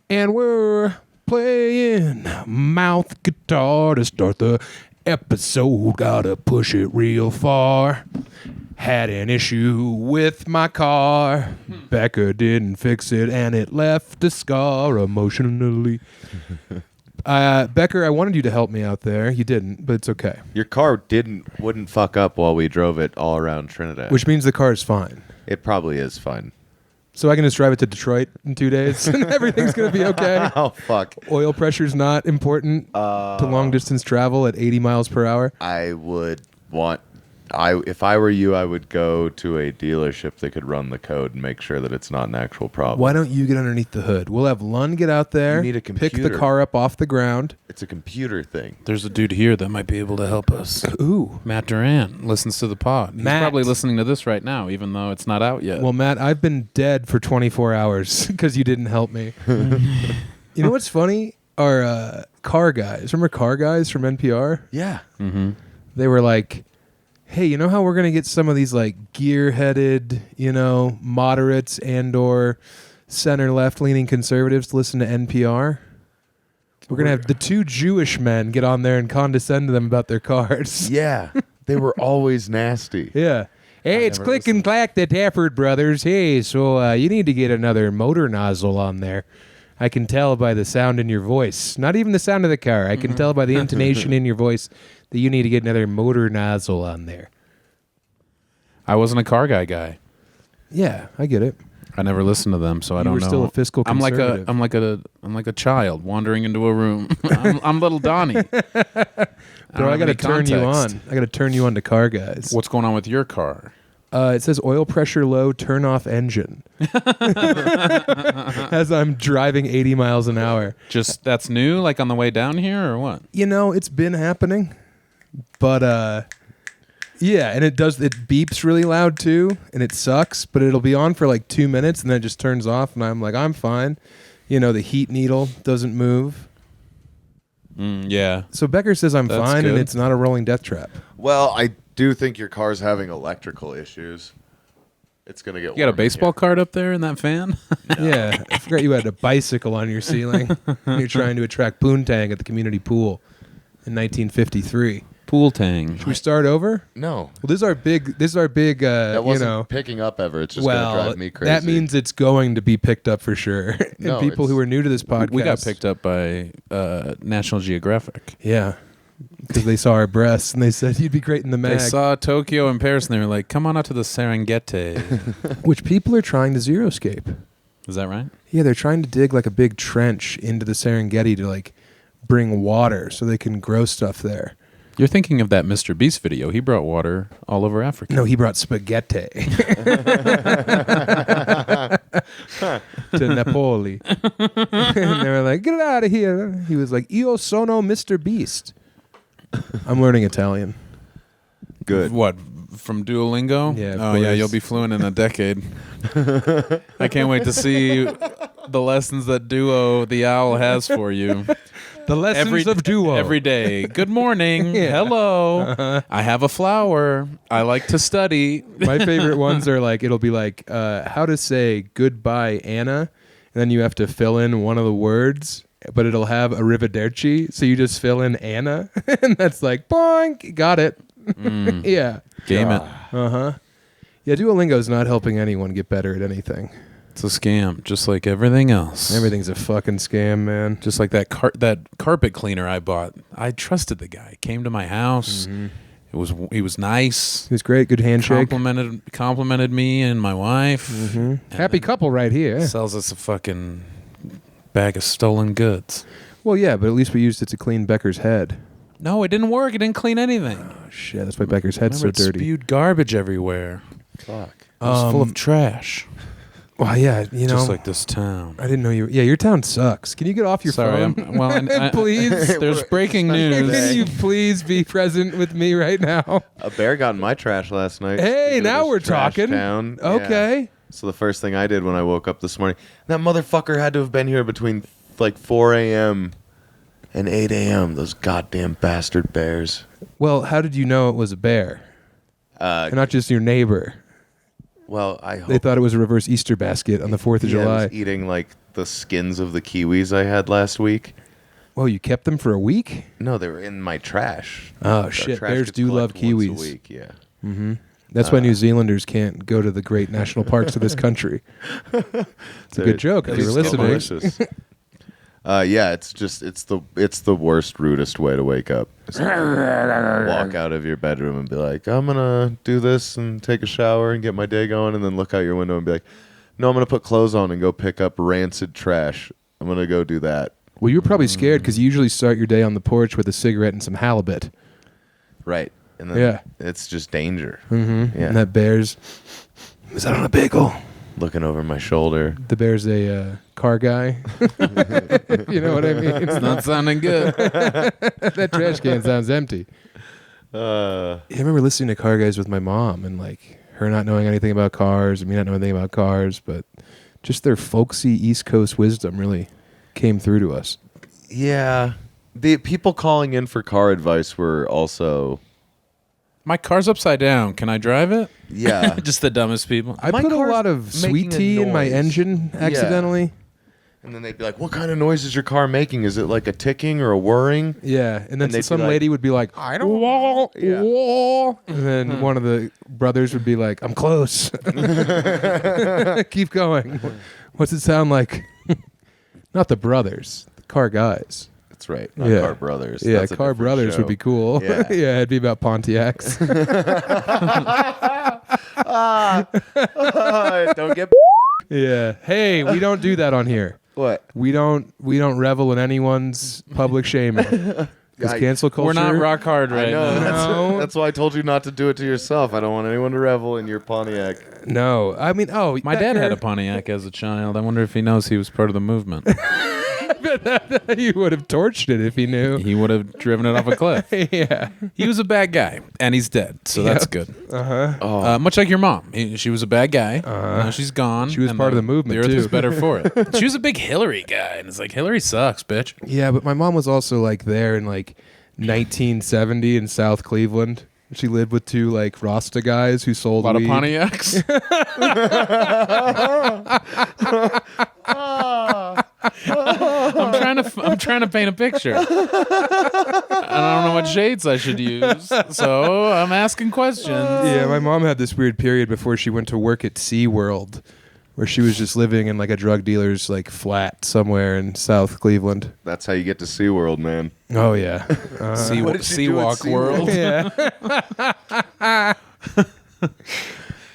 And we're playing mouth guitar to start the episode. Gotta push it real far. Had an issue with my car. Becca didn't fix it, and it left a scar emotionally. Becker, I wanted you to help me out there. You didn't, but it's okay. Your car wouldn't fuck up while we drove it all around Trinidad. Which means the car is fine. It probably is fine. So I can just drive it to Detroit in 2 days, and everything's going to be okay. Oh, fuck. Oil pressure's not important to long-distance travel at 80 miles per hour. I would want... if I were you, I would go to a dealership that could run the code and make sure that it's not an actual problem. Why don't you get underneath the hood? We'll have Lund get out there, You need a pick the computer. car up off the ground. It's a computer thing. There's a dude here that might be able to help us. Ooh. Matt Duran listens to the pod. He's Matt. probably listening to this right now, even though it's not out yet. Well, Matt, I've been dead for 24 hours because you didn't help me. You know what's funny? Our car guys. Remember car guys from NPR? Yeah. Mm-hmm. They were like, hey, you know how we're going to get some of these like gear-headed, moderates and or center-left leaning conservatives to listen to NPR? We're going to have the two Jewish men get on there and condescend to them about their cars. Yeah. They were always nasty. Yeah. Hey, it's Click and Clack, the Tafford brothers. Hey, so you need to get another motor nozzle on there. I can tell by the sound in your voice. Not even the sound of the car. I can tell by the intonation in your voice that you need to get another motor nozzle on there. I wasn't a car guy. Yeah, I get it. I never listened to them, so I You don't were know. still a fiscal conservative. I'm like a child wandering into a room. I'm little Donnie. Bro, I got to turn you on. I got to turn you on to car guys. What's going on with your car? It says oil pressure low, turn off engine. As I'm driving 80 miles an hour. Just that's new, like on the way down here, or what? It's been happening. But yeah, and it beeps really loud too, and it sucks, but it'll be on for like 2 minutes and then it just turns off and I'm like, I'm fine. The heat needle doesn't move. Yeah. So Becker says I'm That's fine good. and it's not a rolling death trap. Well, I do think your car's having electrical issues. It's going to get You got a baseball card up there in that fan? Yeah, I forgot you had a bicycle on your ceiling. You're trying to attract poontang at the community pool in 1953. Pool tang. Should we start over? No. Well, this is our big. That wasn't picking up ever. It's just going to drive me crazy. That means it's going to be picked up for sure. And No, people who are new to this podcast, We got picked up by National Geographic. Yeah, because they saw our breasts and they said you'd be great in the mag. They saw Tokyo and Paris and they were like, come on out to the Serengeti. Which people are trying to xeriscape. Is that right? Yeah, they're trying to dig like a big trench into the Serengeti to like bring water so they can grow stuff there. You're thinking of that Mr. Beast video. He brought water all over Africa. No, he brought spaghetti to Napoli. And they were like, get it out of here. He was like, Io sono Mr. Beast. I'm learning Italian. Good. What, from Duolingo? Yeah, of Oh, yeah, course. you'll be fluent in a decade. I can't wait to see the lessons that Duo the Owl has for you. The lessons of duo. Every day. Good morning. Yeah. Hello. I have a flower. I like to study. My favorite ones are like, it'll be like, how to say goodbye, Anna. And then you have to fill in one of the words, but it'll have arrivederci. So you just fill in Anna. And that's like, boink, got it. Yeah. Game it. Uh-huh. Yeah, Duolingo's not helping anyone get better at anything. It's a scam, just like everything else. Everything's a fucking scam, man. Just like that carpet cleaner I bought. I trusted the guy. Came to my house. Mm-hmm. He was nice. He was great, good handshake. Complimented me and my wife. Mm-hmm. Happy couple right here. Sells us a fucking bag of stolen goods. Well, yeah, but at least we used it to clean Becker's head. No, it didn't work. It didn't clean anything. Oh, shit, that's why Becker's head's Remember, so it dirty. spewed garbage everywhere. Fuck. It was full of trash. Well, yeah, Just like this town. I didn't know you. Yeah, your town sucks. Can you get off your Sorry, phone? I Please. There's breaking news. Can you please be present with me right now? A bear got in my trash last night. Hey, Speaking of now this we're trash talking. Town. Okay. Yeah. So the first thing I did when I woke up this morning, that motherfucker had to have been here between like 4 a.m. and 8 a.m. Those goddamn bastard bears. Well, how did you know it was a bear? And not just your neighbor. Well, I hope They thought it was a reverse Easter basket on the 4th of I July. was eating like the skins of the kiwis I had last week. Whoa, you kept them for a week? No, they were in my trash. Oh, Our shit. trash Bears gets do love collected once a kiwis. week, yeah. Mm-hmm. That's why New Zealanders can't go to the great national parks of this country. It's a good joke if you were listening. Delicious. Yeah, it's the worst, rudest way to wake up. Walk out of your bedroom and be like, I'm gonna do this and take a shower and get my day going, and then look out your window and be like, no, I'm gonna put clothes on and go pick up rancid trash. I'm gonna go do that. Well, you're probably scared because you usually start your day on the porch with a cigarette and some halibut. Right. And then it's just danger. Mm-hmm. Yeah. And that bear's, is that on a bagel? Looking over my shoulder. The bear's a car guy. You know what I mean? It's not sounding good. That trash can sounds empty. Uh, I remember listening to Car Guys with my mom and like her not knowing anything about cars and me not knowing anything about cars, but just their folksy East Coast wisdom really came through to us. yeah. The people calling in for car advice were also... My car's upside down. Can I drive it? Yeah. Just the dumbest people. I My put a car's lot of making sweet a tea in my noise. engine accidentally. And then they'd be like, what kind of noise is your car making? Is it like a ticking or a whirring? Yeah, and then And they'd some be like, lady would be like, I don't "Wah, Yeah. wah," and then one of the brothers would be like, I'm close. Keep going. What's it sound like? Not the brothers, the Car Guys. That's right. Not Yeah. Car Brothers. Yeah, That's a Car different Brothers show. would be cool. Yeah. Yeah, it'd be about Pontiacs. Don't get... Yeah. Hey, we don't do that on here. What? We don't revel in anyone's public shaming. Because I- cancel culture. We're not rock hard right I know. now. No. That's why I told you not to do it to yourself. I don't want anyone to revel in your Pontiac. No, I mean, My dad had a Pontiac as a child. I wonder if he knows he was part of the movement. He would have torched it if he knew. He would have driven it off a cliff. Yeah. He was a bad guy, and he's dead, so that's good. Oh, Much like your mom. She was a bad guy. Now she's gone. She was and part of the movement, The earth too. is better for it. She was a big Hillary guy, and it's like, Hillary sucks, bitch. Yeah, but my mom was also like there in like 1970 in South Cleveland. She lived with two like Rasta guys who sold A lot weed. of Pontiacs. I'm trying to paint a picture. I don't know what shades I should use, so I'm asking questions. Yeah, my mom had this weird period before she went to work at SeaWorld where she was just living in like a drug dealer's like flat somewhere in South Cleveland. that's how you get to SeaWorld, man. Oh yeah. What did she do at Seawalk World. Yeah.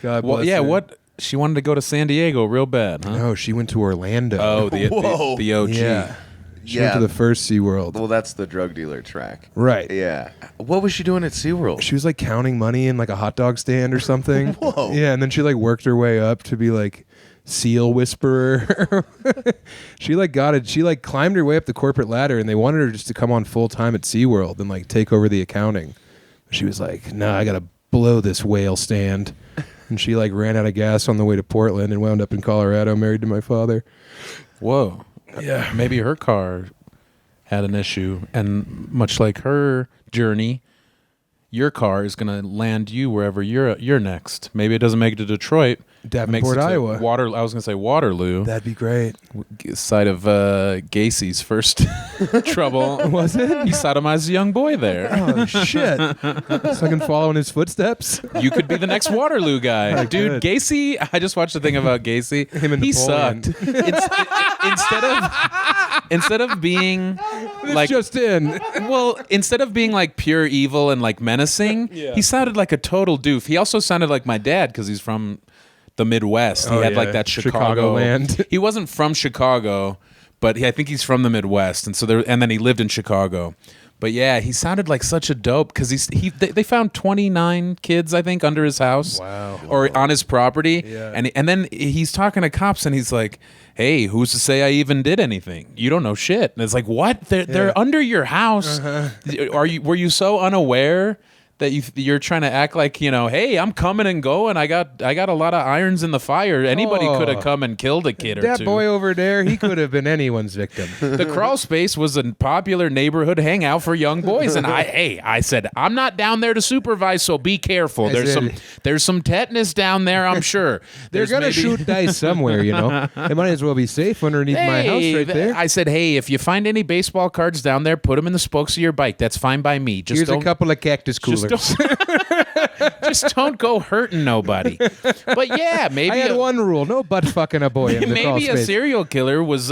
God Well, bless yeah. her. What she wanted to go to San Diego real bad, huh? No, she went to Orlando. Oh, the OG. yeah. She went to the first SeaWorld. Well, that's the drug dealer track. Right. Yeah. What was she doing at SeaWorld? She was like counting money in like a hot dog stand or something. Whoa. Yeah, and then she like worked her way up to be like seal whisperer. She like got it. She like climbed her way up the corporate ladder, and they wanted her just to come on full time at SeaWorld and like take over the accounting. She was like, "Nah, I gotta blow this whale stand." And she like ran out of gas on the way to Portland and wound up in Colorado, married to my father. Whoa. Yeah. Maybe her car had an issue, and much like her journey, your car is going to land you wherever you're next. Maybe it doesn't make it to Detroit. Davenport, makes it to Iowa. I was going to say Waterloo, That'd be great. site of Gacy's first trouble. Was it? He sodomized a young boy there. Oh shit! So I can follow in his footsteps. You could be the next Waterloo guy. I Dude, could. Gacy, I just watched a thing about Gacy. Him and he Napoleon. sucked. Instead of being This like just in. well, instead of being like pure evil and like menacing, he sounded like a total doof. He also sounded like my dad because he's from the Midwest. He Oh, had yeah. like that Chicago Chicagoland. He wasn't from Chicago, but I think he's from the Midwest, and so and then he lived in Chicago. But yeah, he sounded like such a dope because they found 29 kids, I think, under his house. Wow. Or on his property. Yeah. And then he's talking to cops and he's like, "Hey, who's to say I even did anything? You don't know shit." And it's like, "What? They're under your house. Were you so unaware that you're trying to act like, hey, I'm coming and going. I got a lot of irons in the fire. Anybody could have come and killed a kid or two. That boy over there, he could have been anyone's victim. The crawl space was a popular neighborhood hangout for young boys, and I said, I'm not down there to supervise, so be careful. There's some tetanus down there, I'm sure. They're gonna shoot dice somewhere, They might as well be safe underneath my house right there. I said, hey, if you find any baseball cards down there, put them in the spokes of your bike. That's fine by me. Here's a couple of cactus coolers. Just don't go hurting nobody. But yeah, maybe I had one rule: no butt fucking a boy in the crawl maybe space. A serial killer was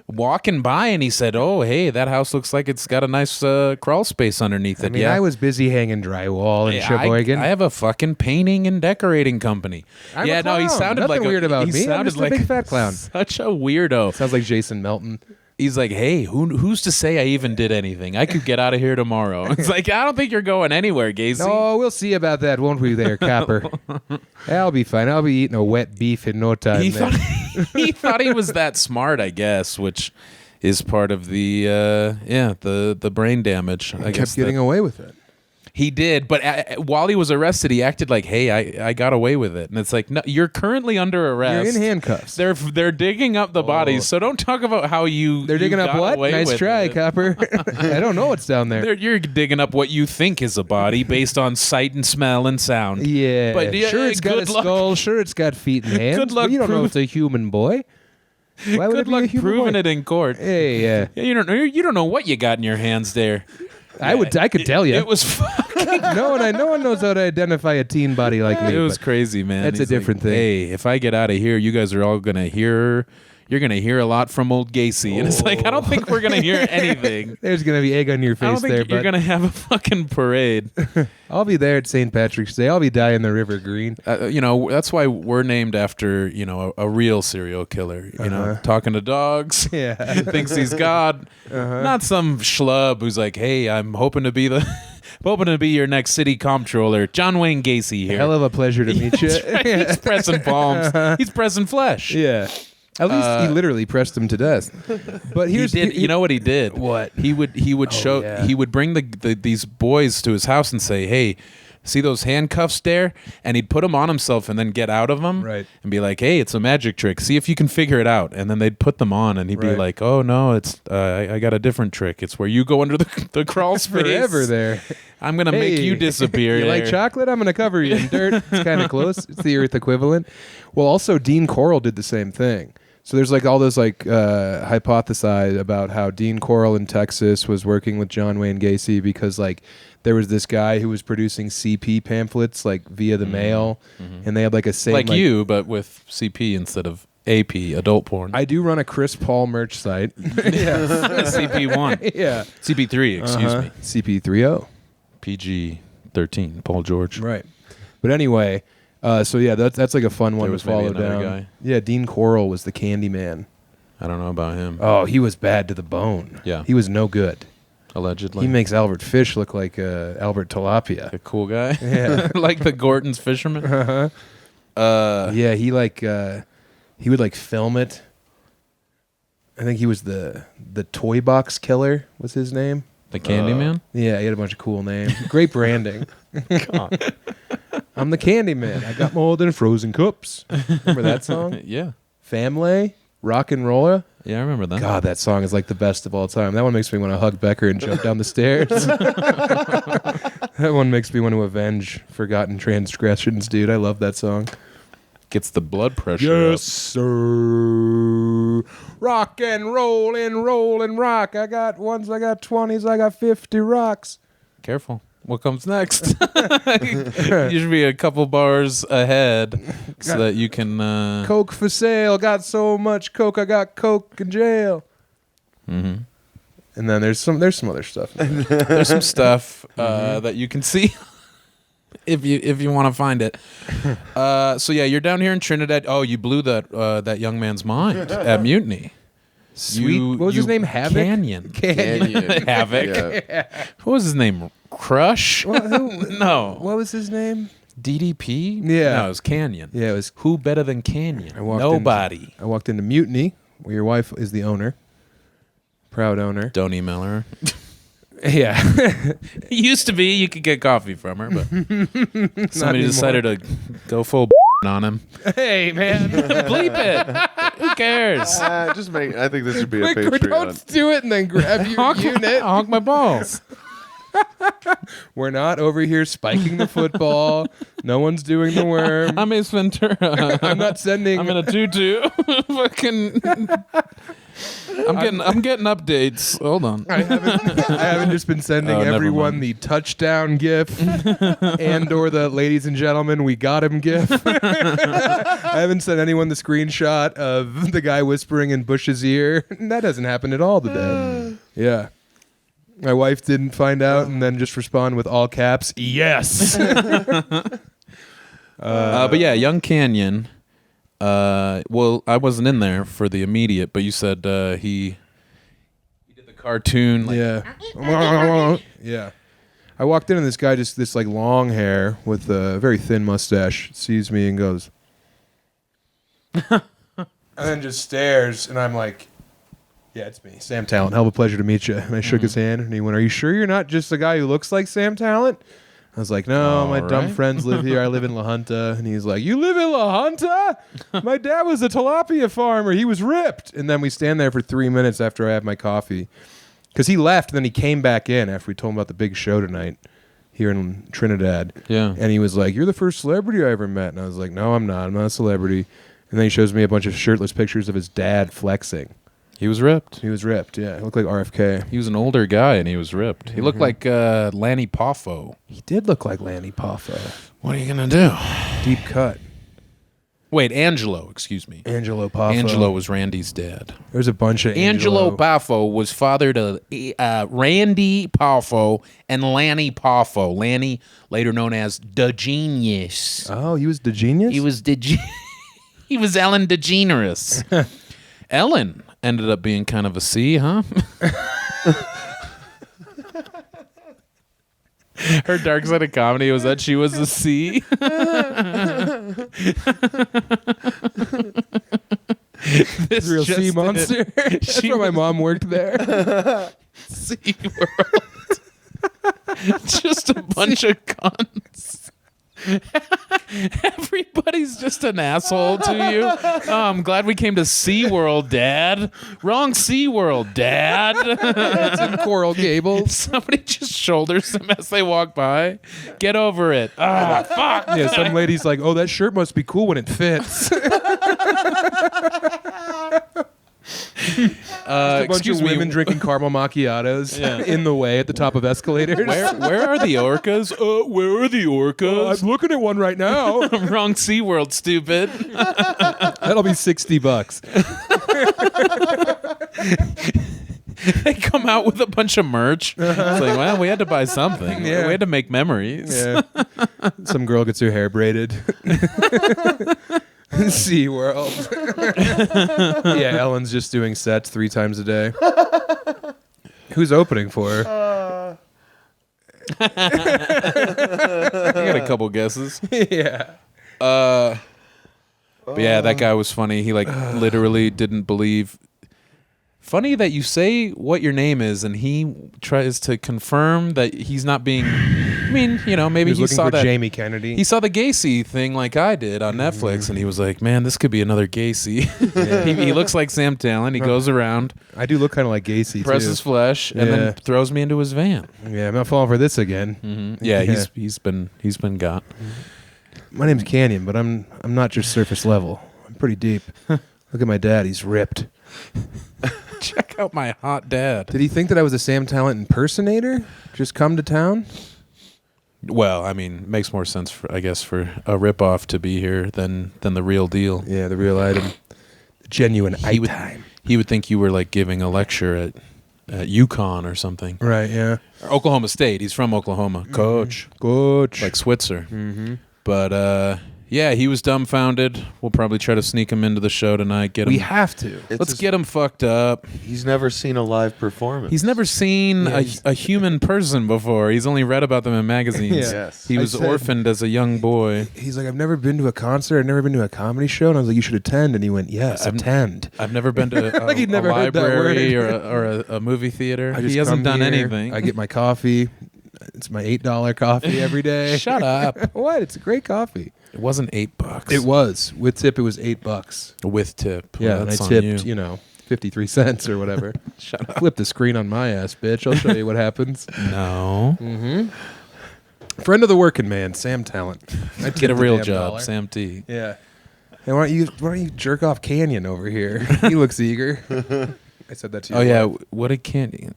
walking by and he said, "Oh, hey, that house looks like it's got a nice crawl space underneath it." I mean, I was busy hanging drywall in Sheboygan. I have a fucking painting and decorating company. I'm a clown. He sounded Nothing like weird about he me. I'm sounded just like a big fat clown. Such a weirdo. Sounds like Jason Melton. He's like, hey, who's to say I even did anything? I could get out of here tomorrow. It's like, I don't think you're going anywhere, Gacy. No, we'll see about that, won't we there, Copper? I'll be fine. I'll be eating a wet beef in no time. He thought he was that smart, I guess, which is part of the the brain damage. I guess kept getting away with it. He did, but while he was arrested, he acted like, "Hey, I got away with it," and it's like, no, you're currently under arrest. You're in handcuffs. They're digging up the bodies, so don't talk about how They're digging up what? Nice try, Copper. I don't know what's down there. You're digging up what you think is a body based on sight and smell and sound. Yeah, but sure it's got a skull. Sure it's got feet and hands. Good luck. Well, you don't know it's a human boy. Why would Good it be a luck human proving boy? it in court. Hey, Yeah, you don't know what you got in your hands there. I could tell you. It was fucking. no one knows how to identify a teen body like me. It was but crazy, man. That's a He's like, different thing. Hey, if I get out of here, you guys are all gonna hear. You're gonna hear a lot from old Gacy, and it's like I don't think we're gonna hear anything. There's gonna be egg on your I don't face think there, you're but gonna have a fucking parade. I'll be there at St. Patrick's Day. I'll be dying the River Green. That's why we're named after a real serial killer. Talking to dogs. Yeah, Thinks he's God. Not some schlub who's like, hey, I'm hoping to be your next city comptroller, John Wayne Gacy here. hell of a pleasure to meet you. That's right. He's pressing palms. He's pressing flesh. Yeah. At least he literally pressed him to death. But He did. You know what he did? What? He would show. yeah. He would bring these boys to his house and say, "Hey, see those handcuffs there?" And he'd put them on himself and then get out of them. Right. And be like, "Hey, it's a magic trick. See if you can figure it out." And then they'd put them on, and he'd be Right. like, "Oh no, it's I got a different trick. It's where you go under the crawl space forever there. I'm gonna make you disappear. You like there." chocolate? I'm gonna cover you in dirt. It's kind of close. It's the Earth equivalent. Well, also Dean Corll did the same thing. So there's like all those hypothesize about how Dean Corll in Texas was working with John Wayne Gacy because like there was this guy who was producing CP pamphlets like via the mail, and they had like a same like you, but with CP instead of AP, adult porn. I do run a Chris Paul merch site. CP1. Yeah, CP3, excuse me. CP30. PG-13, Paul George. Right. But anyway, so yeah, that's like a fun one There to was maybe follow another down. guy. Yeah, Dean Corll was the candy man. I don't know about him. Oh, he was bad to the bone. Yeah. He was no good. Allegedly. He makes Albert Fish look like Albert Tilapia. a cool guy. Yeah. Like the Gorton's fisherman. Yeah, he would like film it. I think he was the toy box killer was his name. The Candyman? Yeah, he had a bunch of cool names. Great branding. I'm the candy man. I got more than frozen cups. Remember that song? Yeah. Family, rock and roller. Yeah, I remember that. God, that song is like the best of all time. That one makes me want to hug Becker and jump down the stairs. That one makes me want to avenge forgotten transgressions, dude. I love that song. Gets the blood pressure up. sir. Rock and roll and rock. I got ones, I got 20s, I got 50 rocks. Careful. What comes next? You should be a couple bars ahead so that you can... Coke for sale. Got so much Coke, I got Coke in jail. Mm-hmm. And then there's some other stuff. There's some stuff that you can see if you want to find it. So yeah, you're down here in Trinidad. Oh, you blew that young man's mind at Mutiny. Sweet. What was his name? Havoc? Canyon. Havoc. Yeah. What was his name? Crush? No. What was his name? DDP? Yeah. No, it was Canyon. Yeah, it was. Who better than Canyon? I walked Nobody. I walked into Mutiny, where your wife is the owner. Proud owner. Don't email her. Yeah. It used to be you could get coffee from her, but somebody anymore. decided to go full on him. Hey, man. Bleep it. Who cares? Just make. I think this should be a Quick, Patreon. don't do it and then grab your unit. Honk my balls. We're not over here spiking the football. No one's doing the worm. I'm Ace Ventura. I'm not sending. I'm in a tutu. Fucking. I'm getting updates. Hold on. I haven't just been sending Oh, never everyone mind. the touchdown gif and or the ladies and gentlemen we got him gif. I haven't sent anyone the screenshot of the guy whispering in Bush's ear. That doesn't happen at all today. Yeah. My wife didn't find out and then just respond with all caps, yes. But yeah, Young Canyon. Well, I wasn't in there for the immediate, but you said he did the cartoon. Like, Yeah. Yeah. I walked in and this guy, just this like long hair with a very thin mustache, sees me and goes, and then just stares. And I'm like, yeah, it's me, Sam Tallent. Hell of a pleasure to meet you. And I shook his hand and he went, are you sure you're not just the guy who looks like Sam Tallent? I was like, no, my dumb right. friends live here. I live in La Junta. And he's like, you live in La Junta? My dad was a tilapia farmer. He was ripped. And then we stand there for 3 minutes after I have my coffee. Because he left, and then he came back in after we told him about the big show tonight here in Trinidad. Yeah. And he was like, you're the first celebrity I ever met. And I was like, no, I'm not. I'm not a celebrity. And then he shows me a bunch of shirtless pictures of his dad flexing. He was ripped. He was ripped, yeah. He looked like RFK. He was an older guy, and he was ripped. He looked like Lanny Poffo. He did look like Lanny Poffo. What are you gonna do? Deep cut. Wait, Angelo. Excuse me. Angelo Poffo. Angelo was Randy's dad. There's a bunch of Angelo Poffo was father to Randy Poffo and Lanny Poffo. Lanny, later known as the Genius. Oh, he was the genius? He was he was Ellen DeGeneres. Ellen ended up being kind of a C, huh? Her dark side of comedy was that she was a C. This real just sea in. monster. That's She where my was- mom worked there. Sea World. Just a bunch of cunts. Everybody's just an asshole to you. Oh, I'm glad we came to SeaWorld, Dad. Wrong SeaWorld, Dad. It's in Coral Gables. Somebody just shoulders them as they walk by. Get over it. Ah, fuck. Yeah, some lady's like, oh, that shirt must be cool when it fits. A bunch Excuse of me. women drinking caramel macchiatos Yeah. in the way at the top of escalators. Where are the orcas? Where are the orcas? I'm looking at one right now. Wrong SeaWorld, stupid. That'll be $60. They come out with a bunch of merch. It's like, well, we had to buy something. Yeah. We had to make memories. Yeah. Some girl gets her hair braided. SeaWorld. Yeah, Ellen's just doing sets 3 times a day. Who's opening for her? I got a couple guesses. Yeah. But yeah, that guy was funny. He like literally didn't believe. Funny that you say what your name is, and he tries to confirm that he's not being. I mean, you know, maybe He was he looking saw for that. Jamie Kennedy. He saw the Gacy thing like I did on Netflix, and he was like, "Man, this could be another Gacy." He looks like Sam Tallent. He goes around, I do look kind of like Gacy, presses too. flesh, and Yeah. then throws me into his van. Yeah, I'm not falling for this again. Yeah, Yeah. he's been got. My name's Canyon, but I'm not just surface level. I'm pretty deep. Look at my dad. He's ripped. Check out my hot dad. Did he think that I was a Sam Tallent impersonator? Just come to town? Well, I mean, it makes more sense, for, I guess, for a ripoff to be here than the real deal. Yeah, the real item. The genuine He would, item. he would think you were like giving a lecture at UConn or something. Right, yeah. Or Oklahoma State. He's from Oklahoma. Coach. Coach. Like Switzer. Mm-hmm. But Yeah, he was dumbfounded. We'll probably try to sneak him into the show tonight. Get him. We have to. Let's get him fucked up. He's never seen a live performance. He's never seen a human person before. He's only read about them in magazines. Yeah. Yes. He was orphaned as a young boy. He's like, I've never been to a concert. I've never been to a comedy show. And I was like, you should attend. And he went, yes, attend. I've never been to Like he'd never a heard that library word. or a movie theater. I just He hasn't come done here, anything. I get my coffee. It's my $8 coffee every day. Shut up. What? It's a great coffee. It wasn't $8. It was. With tip, it was $8. With tip. Yeah, Well, and I that's on tipped, you. 53 cents or whatever. Shut up. Flip the screen on my ass, bitch. I'll show you what happens. No. Friend of the working man, Sam Tallent. I Get a tipped real damn job, dollar. Sam T. Yeah. Hey, why don't you jerk off Canyon over here? He looks eager. I said that to you. Oh yeah, what did Canyon?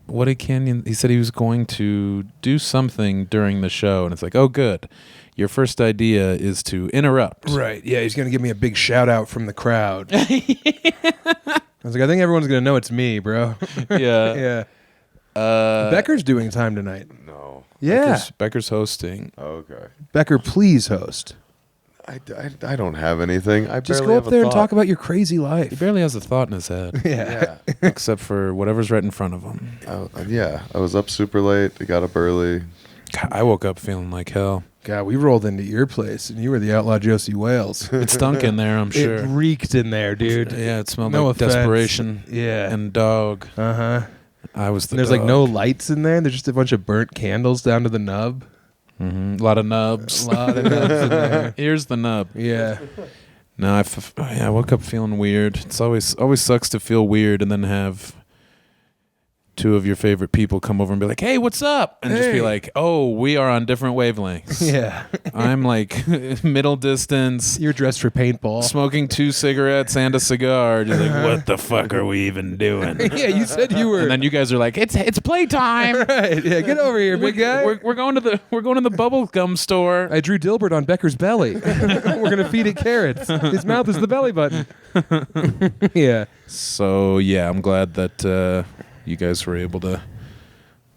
He said he was going to do something during the show, and it's like, oh, good. Your first idea is to interrupt. Right. Yeah, he's gonna give me a big shout out from the crowd. I was like, I think everyone's gonna know it's me, bro. Yeah. Yeah. Becker's doing time tonight. No. Yeah. Becker's hosting. Okay. Becker, please host. I don't have anything. I Just barely go up have a there and thought. talk about your crazy life. He barely has a thought in his head, Yeah. Yeah. except for whatever's right in front of him. I was up super late. I got up early. God, I woke up feeling like hell. God, we rolled into your place, and you were the outlaw Josey Wales. It stunk in there, I'm sure. It reeked in there, dude. Yeah, it smelled No like offense. desperation. Yeah. And dog. Uh-huh. I was the And there's dog. like no lights in there. There's just a bunch of burnt candles down to the nub. A lot of nubs. A lot of nubs in there. Here's the nub. Yeah. No, I woke up feeling weird. It's always sucks to feel weird and then have two of your favorite people come over and be like, "Hey, what's up?" and just be Hey. like, "Oh, we are on different wavelengths." Yeah. I'm like middle distance, You're dressed for paintball. smoking 2 cigarettes and a cigar. Just like, what the fuck are we even doing? Yeah, you said you were. And then you guys are like, "It's playtime." Right. Yeah, get over here, big guy. We're going to the bubble gum store. I drew Dilbert on Becker's belly. We're gonna feed it carrots. His mouth is the belly button. Yeah. So yeah, I'm glad that you guys were able to,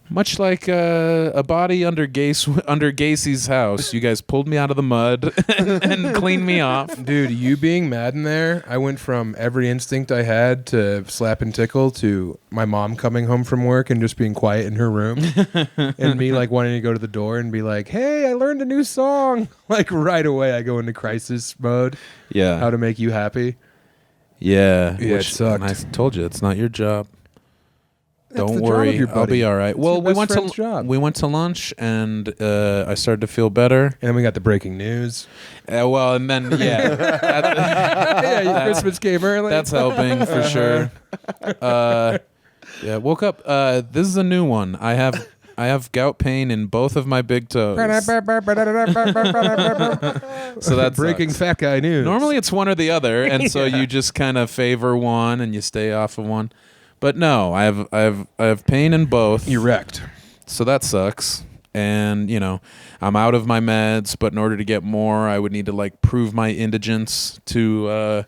much like a body under Gacy's house, you guys pulled me out of the mud and cleaned me off. Dude, you being mad in there, I went from every instinct I had to slap and tickle to my mom coming home from work and just being quiet in her room. And me like wanting to go to the door and be like, hey, I learned a new song. Like right away I go into crisis mode. Yeah, How to make you happy. yeah. Yeah, it sucked. And I told you it's not your job. That's Don't the job of worry, your I'll buddy. be all right. It's Well, your we best went friend's to job. we went to lunch and I started to feel better. And then we got the breaking news. Well, and then yeah, Yeah, your Christmas came early. that's helping for sure. Yeah, woke up. This is a new one. I have gout pain in both of my big toes. So that's breaking fat guy news. Normally it's one or the other, and so you just kind of favor one and you stay off of one. But no, I have pain in both. You wrecked. So that sucks. And, I'm out of my meds, but in order to get more, I would need to like prove my indigence to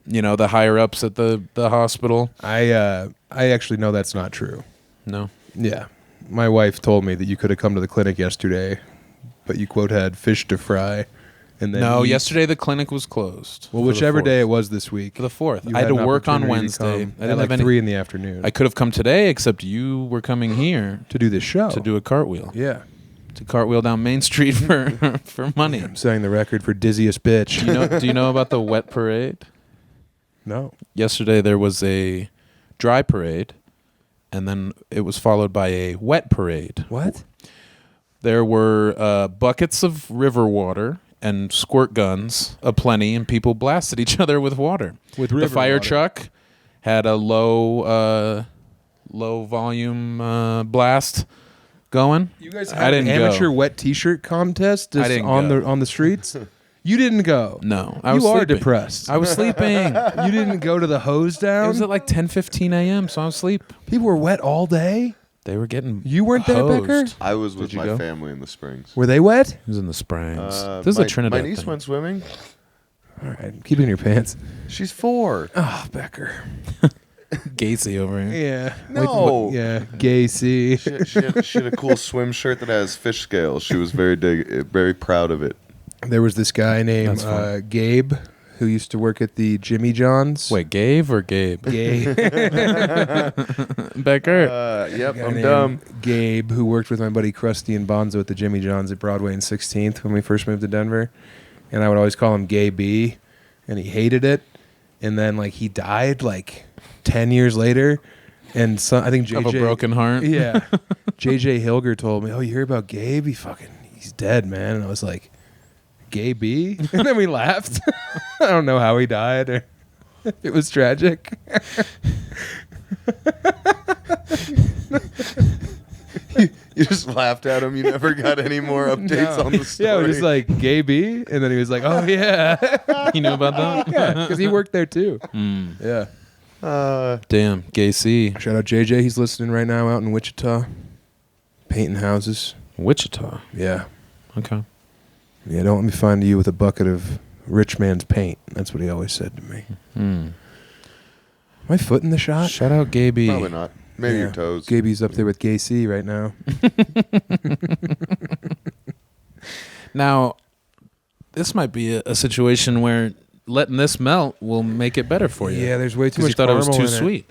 the higher ups at the hospital. I actually know that's not true. No. Yeah. My wife told me that you could have come to the clinic yesterday, but you quote had fish to fry. And then No, eat. yesterday the clinic was closed. Well, for the whichever 4th. day it was this week. For the 4th. you I had to an work on opportunity to Wednesday. come I at didn't like have any. 3 in the afternoon. I could have come today, except you were coming here to do this show. to do a cartwheel. Yeah. To cartwheel down Main Street for money. I'm setting the record for dizziest bitch. Do you know about the wet parade? No. Yesterday there was a dry parade, and then it was followed by a wet parade. What? There were buckets of river water and squirt guns aplenty, and people blasted each other with water. With The river fire water. truck had a low volume blast going. You guys I had an didn't amateur go. wet T-shirt contest just didn't on go. the streets? You didn't go. No, You are depressed. I was sleeping. You didn't go to the hose It down? was at like 10:15 a.m., so I was asleep. People were wet all day? They were getting You weren't there, hosed. Becker? I was with you my go? family in the Springs. Were they wet? It was in the Springs. Uh, This is my, a Trinidad My niece thing. went swimming. All right. Keep it in your pants. She's 4. Oh, Becker. Gacy over here. Yeah. No. Yeah. Gacy. She had a cool swim shirt that has fish scales. She was very proud of it. There was this guy named Gabe who used to work at the Jimmy John's. Wait, Gabe or Gabe? Gabe. Becker. Yep, Guy I'm named dumb. Gabe, who worked with my buddy Krusty and Bonzo at the Jimmy John's at Broadway and 16th when we first moved to Denver. And I would always call him Gay B, and he hated it. And then, like, he died, like, 10 years later. And I think JJ... Have a broken heart? Yeah. JJ Hilger told me, oh, you hear about Gabe? He's dead, man. And I was like, Gay B? And then we laughed. I don't know how he died or if it was tragic. You just laughed at him. You never got any more updates on the story. Yeah, it was just like, Gay B? And then he was like, oh, yeah. You knew about that? Yeah, because he worked there, too. Yeah. Damn, Gacy. Shout out JJ. He's listening right now out in Wichita. Painting houses. Wichita. Yeah. Okay. Yeah, don't let me find you with a bucket of rich man's paint. That's what he always said to me. My foot in the shot? Shout out Gaby. Probably not. Maybe Yeah. your toes. Gaby's up there with Gacy right now. Now, this might be a situation where letting this melt will make it better for you. Yeah, there's way too Because much you thought it was caramel too in sweet.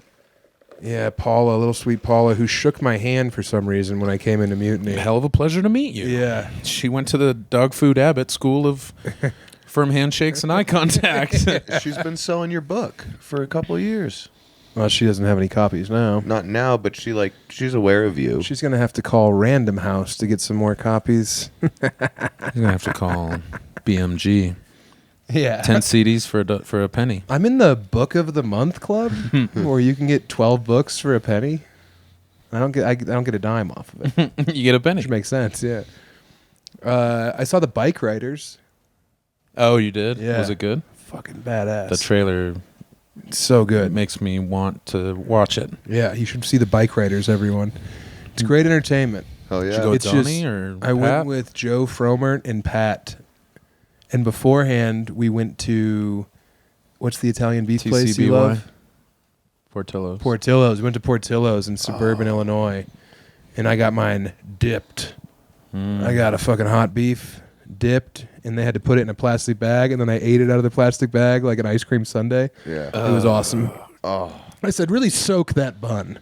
Yeah, Paula, little sweet Paula, who shook my hand for some reason when I came into Mutiny. Hell of a pleasure to meet you. Yeah. She went to the Dog Food Abbott School of Firm Handshakes and Eye Contact. She's been selling your book for a couple of years. Well, she doesn't have any copies now. Not now, but she's aware of you. She's going to have to call Random House to get some more copies. You're going to have to call BMG. Yeah. 10 CDs for a penny. I'm in the Book of the Month Club, where you can get 12 books for a penny. I don't get a dime off of it, You get a penny. which makes sense. Yeah. I saw the Bike Riders. Oh, you did? Yeah. Was it good? Fucking badass. The trailer So good. makes me want to watch it. Yeah, you should see the Bike Riders, everyone. It's great entertainment. Hell Did yeah. you go with It's Donnie just- or I Pat? went with Joe Fromert and Pat. And beforehand, we went to, what's the Italian beef place you TCBY? love? Portillo's. Portillo's. We went to Portillo's in suburban Illinois, and I got mine dipped. I got a fucking hot beef dipped, and they had to put it in a plastic bag, and then I ate it out of the plastic bag like an ice cream sundae. Yeah. It was awesome. Oh. I said, really soak that bun.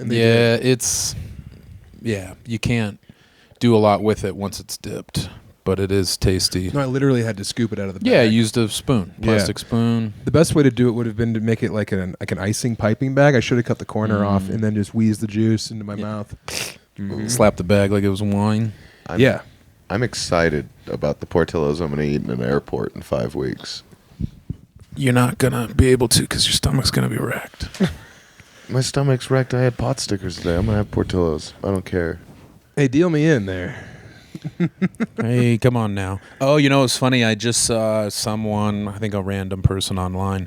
And they Yeah, did. you can't do a lot with it once it's dipped, but it is tasty. No, I literally had to scoop it out of the bag. Yeah, I used a spoon, Yeah. plastic spoon. The best way to do it would have been to make it like an icing piping bag. I should have cut the corner off and then just wheeze the juice into my mouth. Slap the bag like it was wine. Yeah. I'm excited about the Portillo's I'm going to eat in an airport in 5 weeks. You're not going to be able to because your stomach's going to be wrecked. My stomach's wrecked. I had pot stickers today. I'm going to have Portillo's. I don't care. Hey, deal me in there. Hey, come on now. Oh, you know, it's funny. I just saw someone, I think a random person online,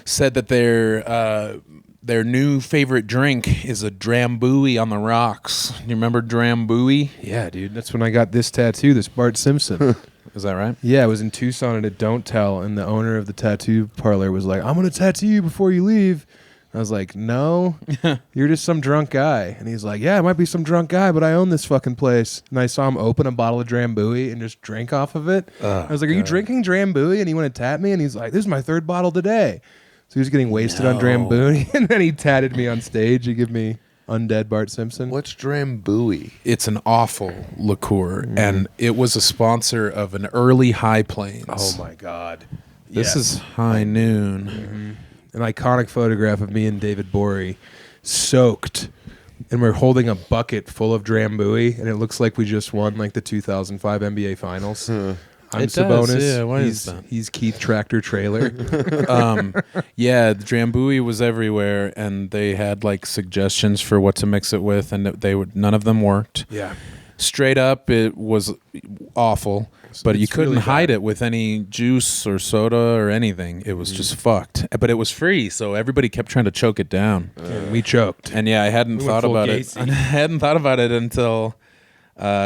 said that their new favorite drink is a Drambuie on the rocks. You remember Drambuie? Yeah, dude. That's when I got this tattoo, this Bart Simpson. Is that right? Yeah, I was in Tucson at a Don't Tell, and the owner of the tattoo parlor was like, I'm going to tattoo you before you leave. I was like, no, you're just some drunk guy. And he's like, yeah, I might be some drunk guy, but I own this fucking place. And I saw him open a bottle of Drambuie and just drink off of it. I was like, are you drinking Drambuie? And he wanted to tat me, and he's like, this is my 3rd bottle today. So he was getting wasted on Drambuie, and then he tatted me on stage to give me undead Bart Simpson. What's Drambuie? It's an awful liqueur, and it was a sponsor of an early High Plains. Oh, my God. This is High Noon. An iconic photograph of me and David Bory soaked, and we're holding a bucket full of Drambuie, and it looks like we just won like the 2005 NBA Finals. I'm It does, Sabonis. yeah, why is that? He's Keith Tractor Trailer. Yeah, the Drambuie was everywhere, and they had like suggestions for what to mix it with, and none of them worked. Yeah. Straight up, it was awful, but you It's couldn't really hide bad. it with any juice or soda or anything. It was just fucked. But it was free, so everybody kept trying to choke it down. And we choked. And yeah, I hadn't We went thought full about Gacy. it. I hadn't thought about it until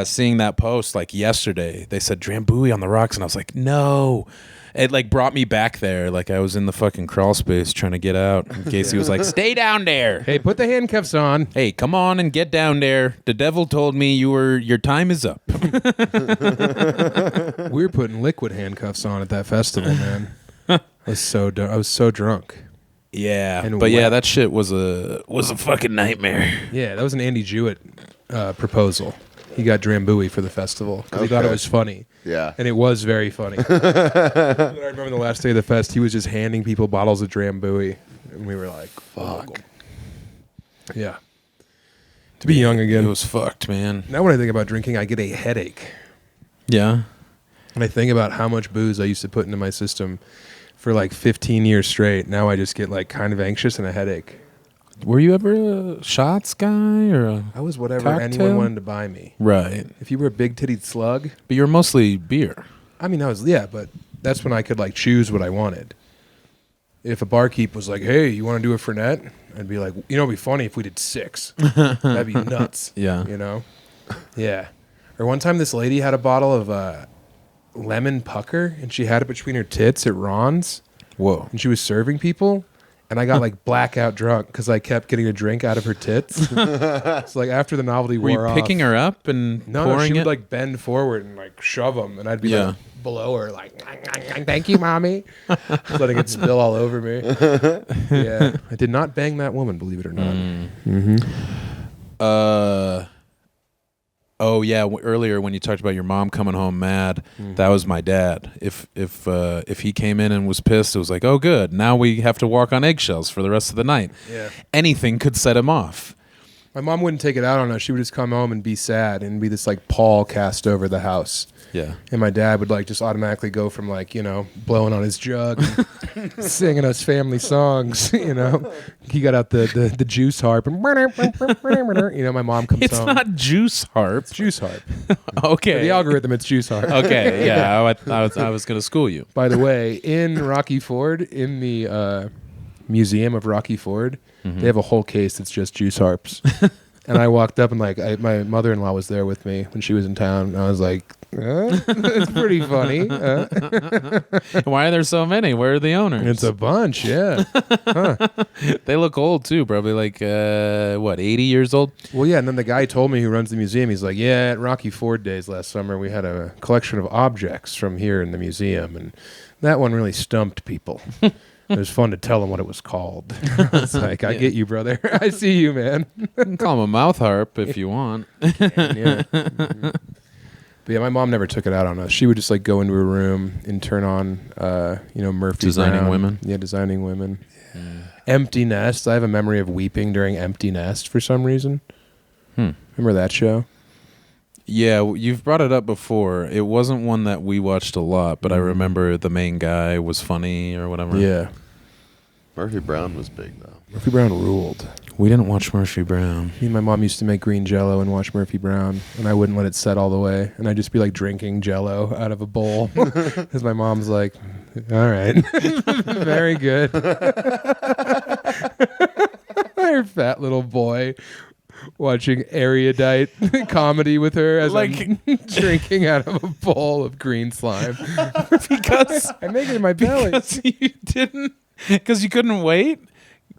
seeing that post like yesterday. They said Drambuie on the rocks, and I was like, no. It like brought me back there. Like I was in the fucking crawl space trying to get out. And Gacy was like, "Stay down there. Hey, put the handcuffs on. Hey, come on and get down there. The devil told me your time is up." We were putting liquid handcuffs on at that festival, man. I was so drunk. Yeah, And but yeah, wet. that shit was a fucking nightmare. Yeah, that was an Andy Jewett proposal. He got Drambuie for the festival because he thought it was funny. Yeah. And it was very funny. I remember the last day of the fest, he was just handing people bottles of Drambuie. And we were like, fuck. Yeah. To be young again. It was fucked, man. Now when I think about drinking, I get a headache. Yeah. And I think about how much booze I used to put into my system for like 15 years straight. Now I just get like kind of anxious and a headache. Were you ever a shots guy or a I was whatever cocktail? anyone wanted to buy me. Right? If you were a big-titted slug, But you were mostly beer. I mean, but that's when I could like choose what I wanted. If a barkeep was like, "Hey, you want to do a Fernet?" I'd be like, "It'd be funny if we did 6. That'd be nuts." Yeah. You know? Yeah. Or one time this lady had a bottle of lemon pucker, and she had it between her tits at Ron's, Whoa. and she was serving people, and I got like blackout drunk because I kept getting a drink out of her tits. So like after the novelty Were you wore off, picking her up and no, pouring she would it? like bend forward and like shove them, and I'd be Yeah. like below her, like, "Thank you, mommy," letting it spill all over me. Yeah, I did not bang that woman, believe it or not. Oh yeah. Earlier when you talked about your mom coming home mad, that was my dad. If he came in and was pissed, it was like, oh good, now we have to walk on eggshells for the rest of the night. Yeah. Anything could set him off. My mom wouldn't take it out on us. She would just come home and be sad and be this like pall cast over the house. Yeah. And my dad would like just automatically go from like, blowing on his jug, and singing us family songs, He got out the juice harp and, my mom comes It's home. not juice harp. It's juice harp. Okay. The algorithm, it's juice harp. Okay. Yeah. I was gonna school you. By the way, in Rocky Ford, in the museum of Rocky Ford, they have a whole case that's just juice harps. And I walked up and my mother-in-law was there with me when she was in town. And I was like, it's pretty funny. Why are there so many? Where are the owners? It's a bunch, yeah. Huh. They look old too, probably like 80 years old. Well, yeah, and then the guy told me who runs the museum, he's like, yeah, at Rocky Ford days last summer, we had a collection of objects from here in the museum, and that one really stumped people. It was fun to tell them what it was called. It's like, I get you, brother. I see you, man. You can call them a mouth harp if you want. Yeah. But yeah, my mom never took it out on us. She would just like go into her room and turn on, Murphy Designing Brown. Women? Yeah, Designing Women. Yeah. Empty Nest. I have a memory of weeping during Empty Nest for some reason. Remember that show? Yeah, you've brought it up before. It wasn't one that we watched a lot, but I remember the main guy was funny or whatever. Yeah. Murphy Brown was big though. Murphy Brown ruled. We didn't watch Murphy Brown. Me and my mom used to make green Jello and watch Murphy Brown, and I wouldn't let it set all the way, and I'd just be like drinking Jello out of a bowl, because my mom's like, "All right, very good." Her fat little boy watching erudite comedy with her as I'm drinking out of a bowl of green slime Because I make it in my belly. Because you couldn't wait.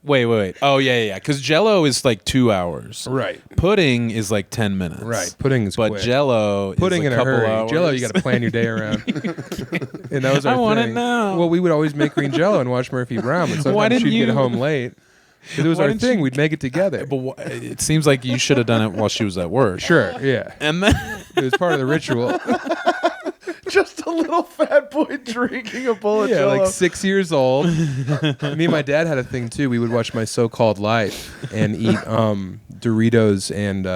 Wait. Oh yeah. Because Jello is like 2 hours. Right. Pudding is like 10 minutes. Right. Pudding is But quick. Jello Pudding is in a a couple hurry. hours. Jello, you got to plan your day around. And that was our I want it thing. now. Well, we would always make green Jello and watch Murphy Brown, but Why sometimes didn't she'd get you- home late. It was Why our didn't thing. you- We'd make it together. But it seems like you should have done it while she was at work. Sure, yeah. And then It was part of the ritual. Just a little fat boy drinking a bowl of Yeah, Jello. like 6 years old. Me and my dad had a thing too. We would watch My So-Called Life and eat Doritos and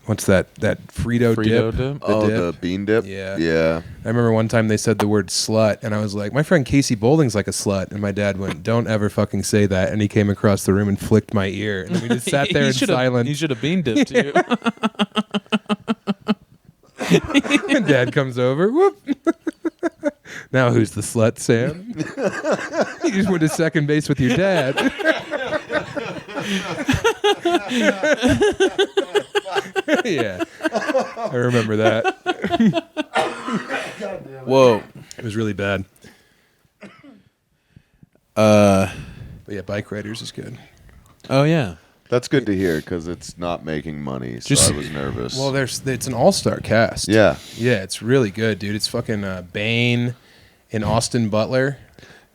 what's that Frito dip? dip? The bean dip. Yeah. I remember one time they said the word slut, and I was like, my friend Casey Boulding's like a slut. And my dad went, don't ever fucking say that. And he came across the room and flicked my ear. And we just sat there in silence. He should have bean dipped you. And Dad comes over. Whoop. Now who's the slut, Sam? You just went to second base with your dad. Yeah. I remember that. Whoa. It was really bad. But yeah, Bike Riders is good. Oh yeah. That's good to hear because it's not making money, so I was nervous. Well, it's an all-star cast. Yeah. Yeah, it's really good, dude. It's fucking Bane and Austin Butler.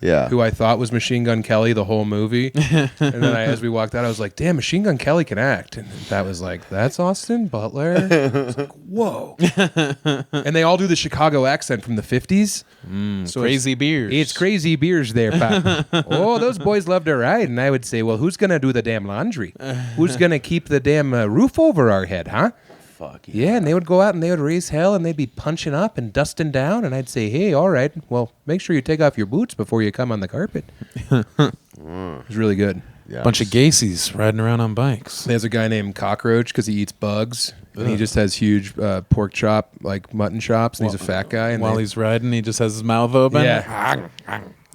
Yeah. Who I thought was Machine Gun Kelly the whole movie. And then as we walked out, I was like, damn, Machine Gun Kelly can act. And that was like, that's Austin Butler? I was like, whoa. And they all do the Chicago accent from the 50s. So crazy beers. It's crazy beers there, Pop. Oh, those boys love to ride. And I would say, well, who's going to do the damn laundry? Who's going to keep the damn roof over our head, huh? Fuck Yeah, and they would go out and they would raise hell and they'd be punching up and dusting down. And I'd say, hey, all right, well, make sure you take off your boots before you come on the carpet. It was really good. Yeah. Bunch of Gacy's riding around on bikes. There's a guy named Cockroach because he eats bugs. And he just has huge pork chop, like mutton chops, and he's a fat guy. And While he's riding, he just has his mouth open. Yeah.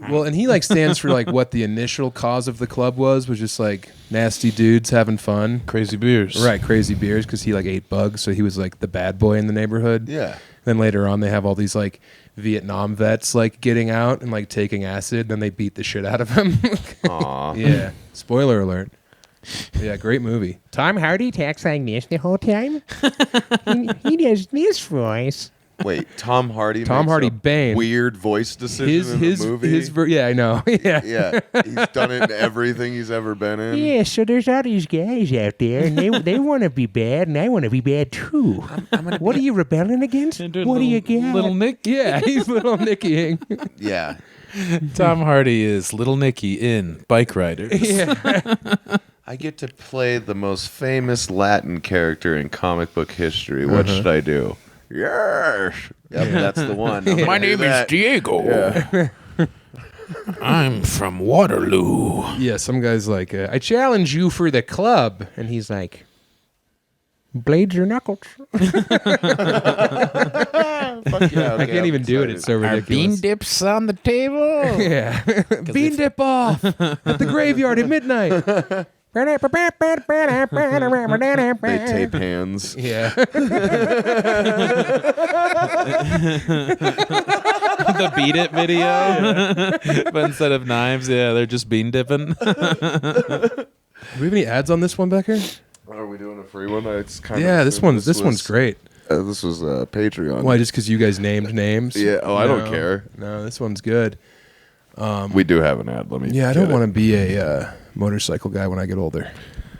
Well, and he like stands for like what the initial cause of the club was just like nasty dudes having fun. Crazy beers. Right, crazy beers because he like ate bugs, so he was like the bad boy in the neighborhood. Yeah. Then later on, they have all these like Vietnam vets like getting out and like taking acid. Then they beat the shit out of him. Aw. Yeah. Spoiler alert. Yeah, great movie. Tom Hardy talks like this the whole time. he does this voice. Wait, Tom Hardy. Tom makes Hardy a Bane. Weird voice decision in the movie. Yeah, I know. Yeah. Yeah, he's done it in everything he's ever been in. Yeah, so there's all these guys out there, and they want to be bad, and I want to be bad too. What are you rebelling against? What do you get? Little Nick. Yeah, he's little Nickying. Yeah. Tom Hardy is Little Nicky in Bike Riders. Yeah. I get to play the most famous Latin character in comic book history. What should I do? Yes. Yep, that's the one. My name is Diego. Yeah. I'm from Waterloo. Yeah, some guy's like, I challenge you for the club. And he's like, blades or knuckles? Fuck yeah, I can't even do it. It's so ridiculous. dips on the table? Yeah. Bean dip off at the graveyard at midnight. They tape hands. Yeah. The Beat It video. But instead of knives, yeah, they're just bean dipping. Do we have any ads on this one, Becker? Are we doing a free one? It's kind Yeah, of, this one's great. This was Patreon. Why? Just because you guys named names? Yeah. Oh, I don't care. No, this one's good. We do have an ad. Let me. Yeah, I don't want to be a motorcycle guy when I get older.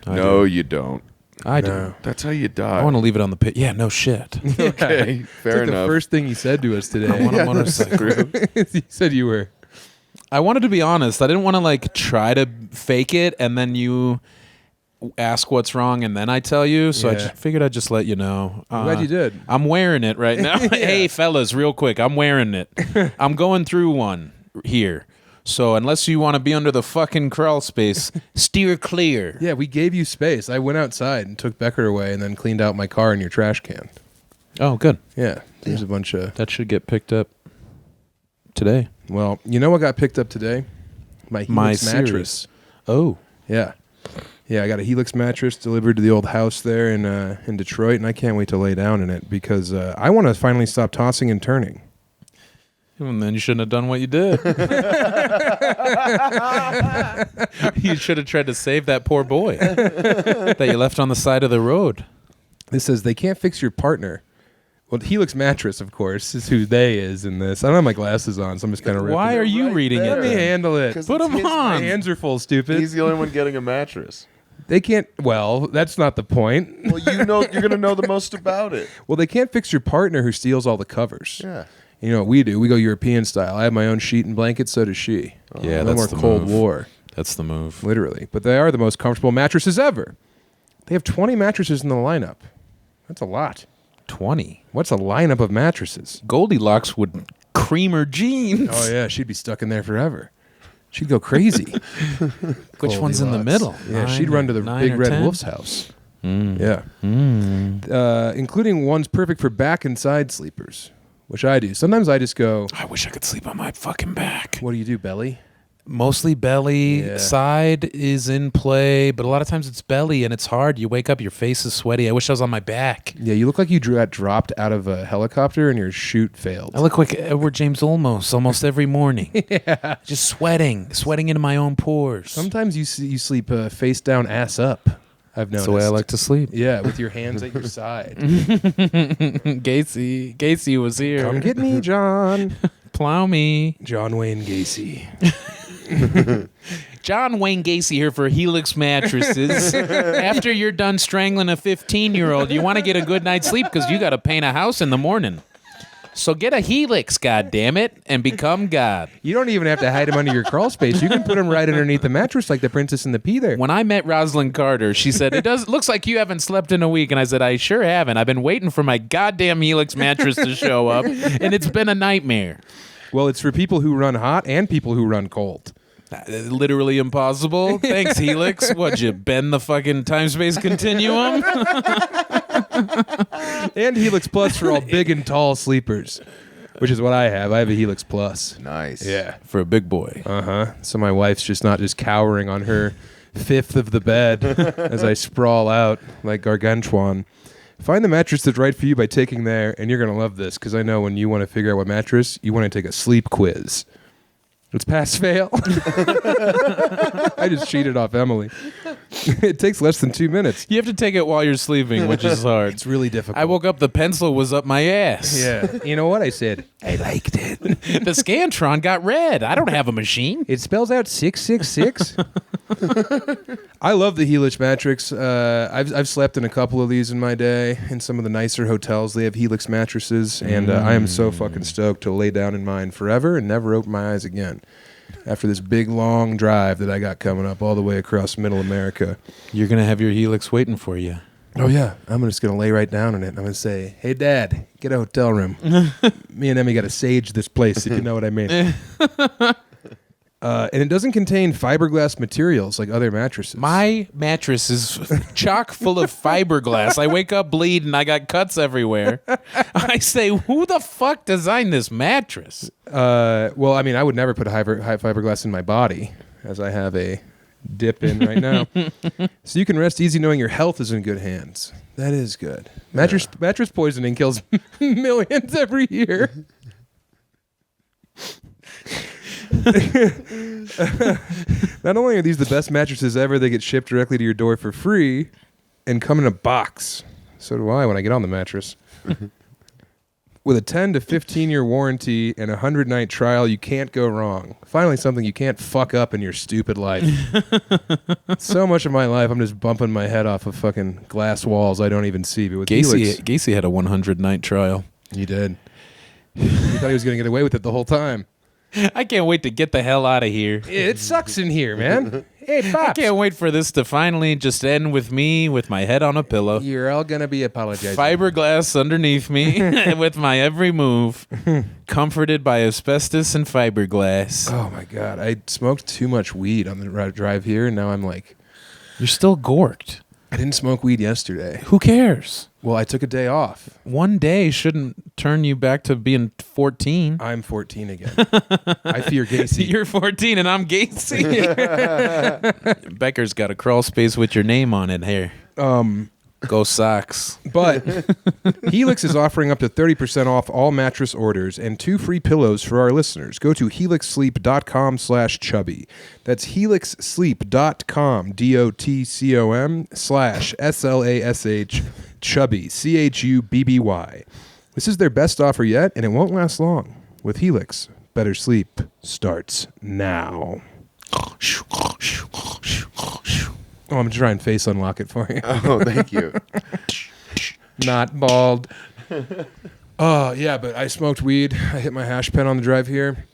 No, you don't. I do. No. That's how you die. I want to leave it on the pit. Yeah, no shit. Okay, fair It's like enough. the first thing he said to us today. I want a motorcycle. He said you were. I wanted to be honest. I didn't want to like try to fake it and then you ask what's wrong and then I tell you. So I Yeah. just figured I'd just let you know. I'm glad you did. I'm wearing it right now. Hey, fellas, real quick. I'm wearing it. I'm going through one here. So unless you want to be under the fucking crawl space, steer clear. Yeah, we gave you space. I went outside and took Becker away and then cleaned out my car in your trash can. Oh, good. Yeah, there's a bunch of... That should get picked up today. Well, you know what got picked up today? My Helix mattress. Series. Oh. Yeah. Yeah, I got a Helix mattress delivered to the old house there in Detroit, and I can't wait to lay down in it because I want to finally stop tossing and turning. And then you shouldn't have done what you did. You should have tried to save that poor boy that you left on the side of the road. This says they can't fix your partner. Well, Helix mattress, of course, is who they is in this. I don't have my glasses on, so I'm just kind of ripping. Why are you right reading there. it? Let me handle it. 'Cause Put it's them his on. My hands are full, stupid. He's the only one getting a mattress. They can't. Well, that's not the point. Well, you know, you're gonna know the most about it. Well, they can't fix your partner who steals all the covers. Yeah. You know what we do? We go European style. I have my own sheet and blanket, so does she. Yeah, no that's more the Cold move. War, That's the move. literally. But they are the most comfortable mattresses ever. They have 20 mattresses in the lineup. That's a lot. 20. What's a lineup of mattresses? Goldilocks would cream her jeans. Oh yeah, she'd be stuck in there forever. She'd go crazy. Which one's in the middle? Yeah, she'd Nine run to the nine big or red 10? wolf's house. Mm. Yeah. Including ones perfect for back and side sleepers, which I do. Sometimes I just go, I wish I could sleep on my fucking back. what do you do, belly? Mostly belly. Yeah. Side is in play, but a lot of times it's belly, and it's hard. You wake up, your face is sweaty. I wish I was on my back. Yeah, you look like you got dropped out of a helicopter and your chute failed. I look like Edward James Olmos almost every morning. Yeah. Just sweating into my own pores. Sometimes you sleep face down, ass up. I've noticed. That's the way I like to sleep. Yeah, with your hands at your side. Gacy was here. Come get me, John. Plow me. John Wayne Gacy. John Wayne Gacy here for Helix Mattresses. After you're done strangling a 15-year-old, you want to get a good night's sleep because you got to paint a house in the morning. So get a Helix, goddammit, and become God. You don't even have to hide him under your crawl space. You can put him right underneath the mattress like the Princess and the Pea there. When I met Rosalind Carter, she said, looks like you haven't slept in a week. And I said, I sure haven't. I've been waiting for my goddamn Helix mattress to show up, and it's been a nightmare. Well, it's for people who run hot and people who run cold. Literally impossible. Thanks, Helix. What'd you bend the fucking time-space continuum? And Helix Plus for all big and tall sleepers, which is what I have. I have a Helix Plus. Nice. Yeah. For a big boy. So my wife's just not just cowering on her fifth of the bed as I sprawl out like Gargantuan. Find the mattress that's right for you by taking there, and you're going to love this because I know when you want to figure out what mattress, you want to take a sleep quiz. It's pass-fail. I just cheated off Emily. It takes less than 2 minutes. You have to take it while you're sleeping, which is hard. It's really difficult. I woke up, the pencil was up my ass. Yeah. You know what I said? I liked it. The Scantron got red. I don't have a machine. It spells out 666. I love the Helix mattress. I've slept in a couple of these in my day. In some of the nicer hotels, they have Helix mattresses, and I am so fucking stoked to lay down in mine forever and never open my eyes again. After this big, long drive that I got coming up all the way across middle America. You're going to have your Helix waiting for you. Oh, yeah. I'm just going to lay right down in it. I'm going to say, hey, Dad, get a hotel room. Me and Emmy got to sage this place, if you know what I mean. And it doesn't contain fiberglass materials like other mattresses. My mattress is chock full of fiberglass. I wake up bleeding. I got cuts everywhere. I say, who the fuck designed this mattress? Well, I mean, I would never put high fiberglass in my body, as I have a dip in right now. So you can rest easy knowing your health is in good hands. That is good. Mattress poisoning kills millions every year. Not only are these the best mattresses ever, they get shipped directly to your door for free and come in a box. So do I when I get on the mattress. With a 10 to 15-year warranty and a 100-night trial, you can't go wrong. Finally, something you can't fuck up in your stupid life. So much of my life, I'm just bumping my head off of fucking glass walls I don't even see. But with Helix, Gacy had a 100-night trial. He did. He thought he was going to get away with it the whole time. I can't wait to get the hell out of here. It sucks in here, man. Hey, Pops. I can't wait for this to finally just end with me with my head on a pillow. You're all going to be apologizing. Fiberglass underneath me with my every move. Comforted by asbestos and fiberglass. Oh, my God. I smoked too much weed on the drive here, and now I'm like... You're still gorked. I didn't smoke weed yesterday. Who cares? Well, I took a day off. One day shouldn't turn you back to being 14. I'm 14 again. I fear Gacy. You're 14 and I'm Gacy. Becker's got a crawl space with your name on it here. Go Sox. But Helix is offering up to 30% off all mattress orders and 2 free pillows for our listeners. Go to helixsleep.com/chubby. That's helixsleep.com, DOTCOM/SLASH chubby, CHUBBY. This is their best offer yet, and it won't last long. With Helix, better sleep starts now. Oh, I'm trying to face unlock it for you. Oh, thank you. Not bald. Oh, yeah, but I smoked weed. I hit my hash pen on the drive here,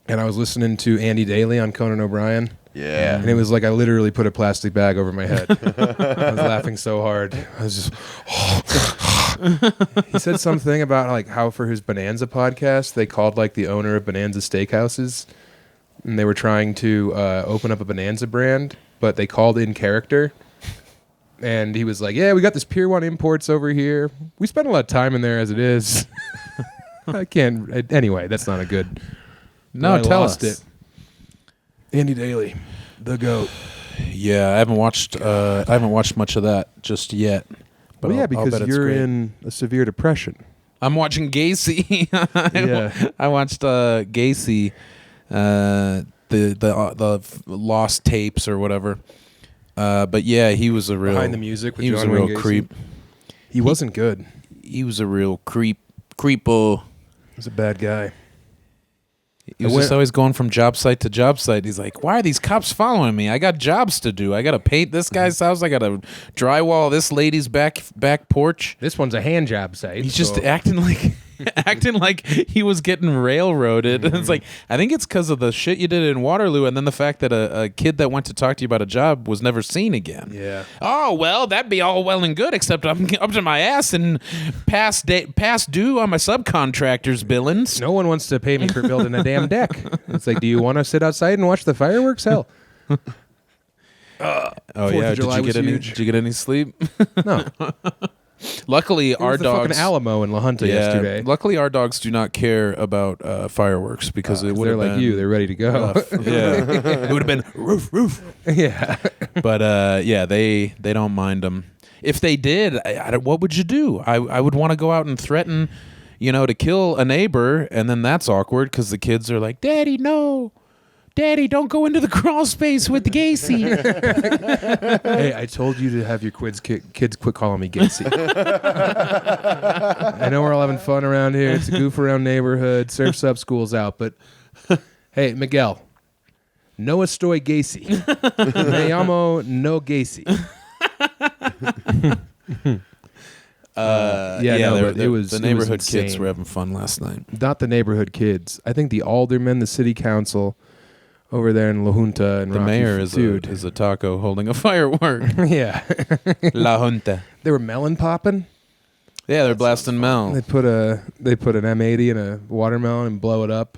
and I was listening to Andy Daly on Conan O'Brien. Yeah. And it was like I literally put a plastic bag over my head. I was laughing so hard. I was just... He said something about like how for his Bonanza podcast, they called like the owner of Bonanza Steakhouses, and they were trying to open up a Bonanza brand, but they called in character. And he was like, yeah, we got this Pier 1 Imports over here. We spend a lot of time in there as it is. I can't... Anyway, that's not a good... No, I tell lost us. it. Andy Daly, the GOAT. Yeah, I haven't watched much of that just yet. But Well, yeah, I'll because bet it's you're great. in a severe depression. I'm watching Gacy. Yeah. I watched Gacy, the lost tapes or whatever. But yeah, he was a real Behind the music with he was a John real Wayne Gacy. creep. He wasn't good. He was a real creepo. He was a bad guy. He was just always going from job site to job site. He's like, why are these cops following me? I got jobs to do. I got to paint this guy's house. I got to drywall this lady's back porch. This one's a hand job site. He's just acting like he was getting railroaded. It's like, I think it's because of the shit you did in Waterloo, and then the fact that a kid that went to talk to you about a job was never seen again. Yeah. Oh, well, that'd be all well and good, except I'm up to my ass and past due on my subcontractors' billings. No one wants to pay me for building a damn deck. It's like, do you want to sit outside and watch the fireworks? Hell. Oh 4th yeah, of July was huge. Did you get any sleep? No. Luckily, It our was the dogs. fucking Alamo in La Junta yesterday. Luckily, our dogs do not care about fireworks because it would They're have like been you. They're ready to go. yeah, it would have been roof. Yeah. But yeah, they don't mind them. If they did, what would you do? I would want to go out and threaten, to kill a neighbor, and then that's awkward because the kids are like, "Daddy, no." Daddy, don't go into the crawl space with the Gacy. Hey, I told you to have your kids quit calling me Gacy. I know we're all having fun around here. It's a goof around neighborhood. Surf's up, school's out. But hey, Miguel, no estoy Gacy. Me llamo no Gacy. It was the neighborhood kids insane. were having fun last night. Not the neighborhood kids. I think the aldermen, the city council over there in La Junta and The Rocky mayor is Dude. a taco holding a firework. Yeah. La Junta. They were melon popping. Yeah, they're blasting Mel. They put an M80 in a watermelon and blow it up,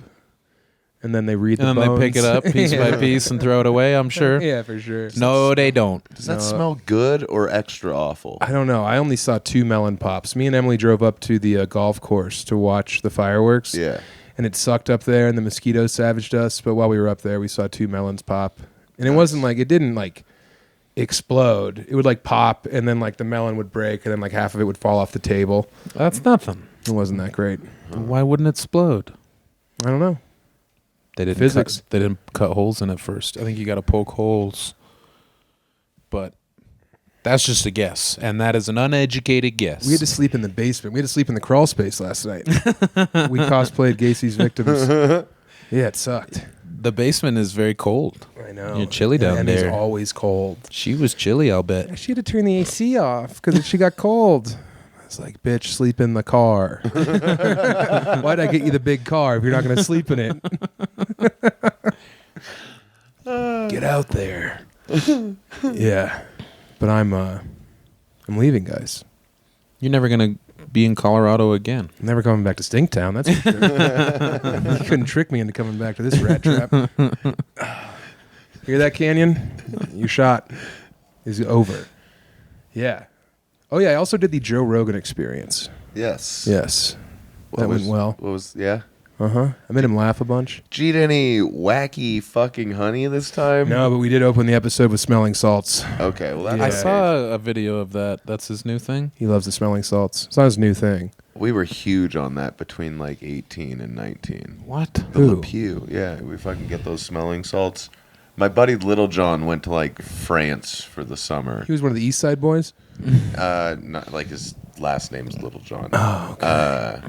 and then they read the And then bones. they pick it up piece by piece and throw it away, I'm sure. Yeah, for sure. No, they don't. Does that smell good or extra awful? I don't know. I only saw 2 melon pops. Me and Emily drove up to the golf course to watch the fireworks. Yeah. And it sucked up there, and the mosquitoes savaged us. But while we were up there, we saw 2 melons pop, and it didn't explode. It would pop, and then the melon would break, and then half of it would fall off the table. That's nothing. It wasn't that great. Why wouldn't it explode? I don't know. They didn't Physics. They didn't cut holes in it first. I think you got to poke holes. But that's just a guess, and that is an uneducated guess. We had to sleep in the basement. We had to sleep in the crawl space last night. We cosplayed Gacy's victims. Yeah, it sucked. The basement is very cold. I know. You're chilly down and there. It's always cold. She was chilly, I'll bet. She had to turn the AC off because she got cold. I was like, bitch, sleep in the car. Why'd I get you the big car if you're not going to sleep in it? Get out there. Yeah. But I'm leaving, guys. You're never going to be in Colorado again. I'm never coming back to Stinktown, that's for sure. You couldn't trick me into coming back to this rat trap. Hear that, Canyon? Your shot is over. Yeah. Oh, yeah, I also did the Joe Rogan experience. Yes. Yes. That went well. Yeah? Uh-huh. I made him laugh a bunch. Did you eat any wacky fucking honey this time? No, but we did open the episode with smelling salts. Okay, well, that's Yeah. I saw a video of that. That's his new thing. He loves the smelling salts. It's not his new thing. We were huge on that between 18 and 19. What? The Who? Le Pew. Yeah, we fucking get those smelling salts. My buddy Little John went to France for the summer. He was one of the East Side boys? Not his last name's Little John. Oh, okay.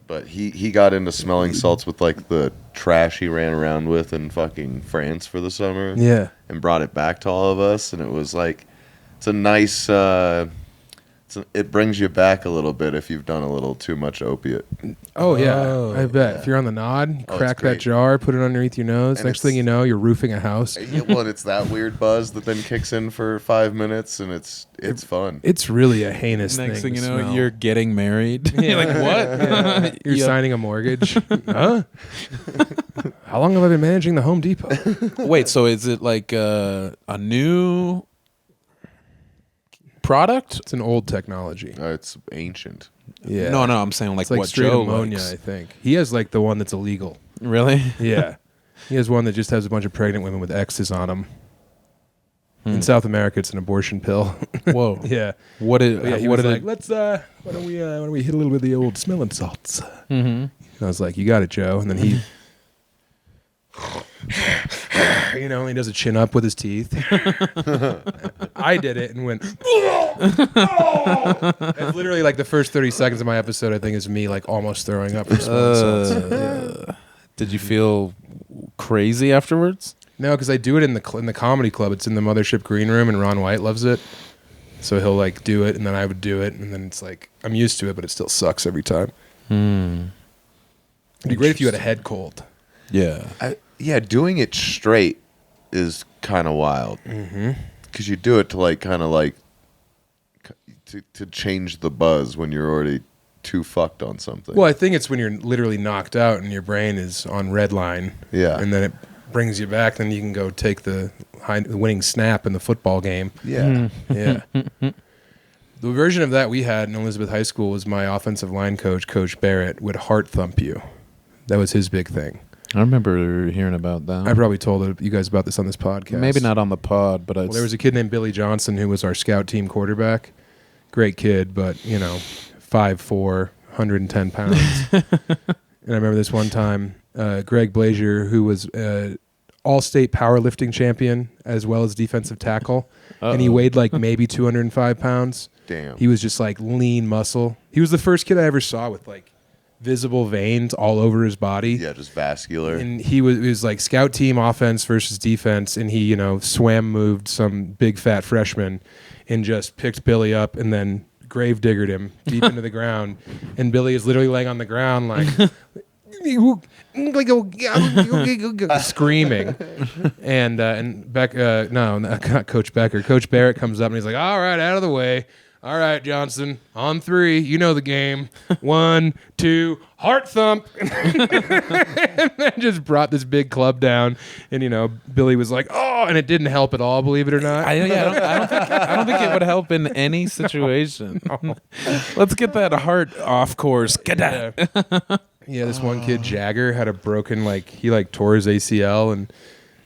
But he got into smelling salts with the trash he ran around with in fucking France for the summer. Yeah. And brought it back to all of us, and it was it's a nice. It brings you back a little bit if you've done a little too much opiate. Oh, yeah. I bet. yeah. If you're on the nod, you Oh, crack it's that great. jar, put it underneath your nose. And Next thing you know, you're roofing a house. Yeah, well, and it's that weird buzz that then kicks in for 5 minutes, and it's fun. It's really a heinous Next thing thing you to know, smell. you're getting married. You're like, what? You're Yeah. signing a mortgage. Huh? How long have I been managing the Home Depot? Wait, so is it a new product? It's an old technology. It's ancient. Yeah. No, I'm saying It's like what straight Joe ammonia, likes. I think. He has the one that's illegal. Really? Yeah. He has one that just has a bunch of pregnant women with X's on them. In South America, it's an abortion pill. Whoa. Yeah. What is? But yeah, he what was did like, let's why don't we hit a little bit of the old smelling salts? And I was like, you got it, Joe. And then he, he does a chin up with his teeth. I did it and went. That's literally like the first 30 seconds of my episode. I think is me like almost throwing up from smelling salts. Yeah. Did you feel crazy afterwards? No, because I do it in the comedy club. It's in the Mothership Green Room, and Ron White loves it. So he'll like do it, and then I would do it, and then it's like I'm used to it, but it still sucks every time. It'd be great if you had a head cold. Yeah. Doing it straight is kind of wild. Because you do it to like kind of like to change the buzz when you're already too fucked on something. Well, I think it's when you're literally knocked out and your brain is on red line. Yeah, and then it brings you back. Then you can go take the winning snap in the football game. Yeah, yeah. The version of that we had in Elizabeth High School was my offensive line coach, Coach Barrett, would heart thump you. That was his big thing. I remember hearing about that. I probably told you guys about this on this podcast. Maybe not on the pod, but there was a kid named Billy Johnson who was our scout team quarterback. Great kid, but 5'4", 110 pounds. And I remember this one time, Greg Blazier, who was all-state powerlifting champion as well as defensive tackle, and he weighed like maybe 205 pounds. Damn. He was just like lean muscle. He was the first kid I ever saw with like visible veins all over his body. Yeah, just vascular. And it was like scout team offense versus defense, and he, swam moved some big fat freshman and just picked Billy up and then grave diggered him deep into the ground. And Billy is literally laying on the ground like screaming. And Beck, no, not Coach Becker. Coach Barrett comes up and he's like, all right, out of the way. All right, Johnson, on 3, you know the game. 1, 2, heart thump. And then just brought this big club down. And, Billy was like, oh, and it didn't help at all, believe it or not. I don't think it would help in any situation. No. Let's get that heart off course. Get that. Yeah, this one kid, Jagger, had a broken, he tore his ACL, and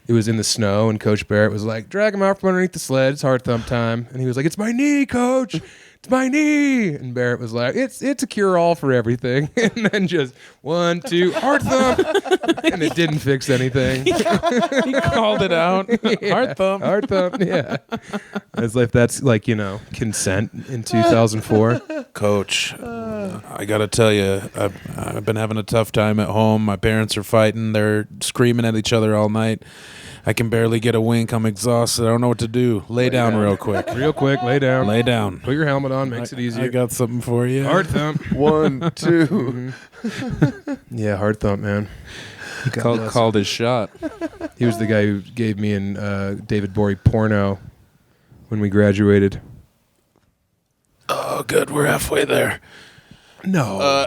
it was in the snow, and Coach Barrett was like, drag him out from underneath the sled. It's heart thump time. And he was like, it's my knee, Coach. It's my knee. And Barrett was like, it's a cure-all for everything. And then just 1, 2, heart thump. And it didn't fix anything. He called it out. Yeah. Heart thump. Heart thump, yeah. As if that's consent in 2004. Coach, I got to tell you, I've been having a tough time at home. My parents are fighting. They're screaming at each other all night. I can barely get a wink. I'm exhausted. I don't know what to do. Lay down real quick. Real quick, lay down. Lay down. Put your helmet on. Makes it easier. I got something for you. Heart thump. 1, 2. Yeah, heart thump, man. He called his shot. He was the guy who gave me and David Bory porno when we graduated. Oh, good. We're halfway there. No.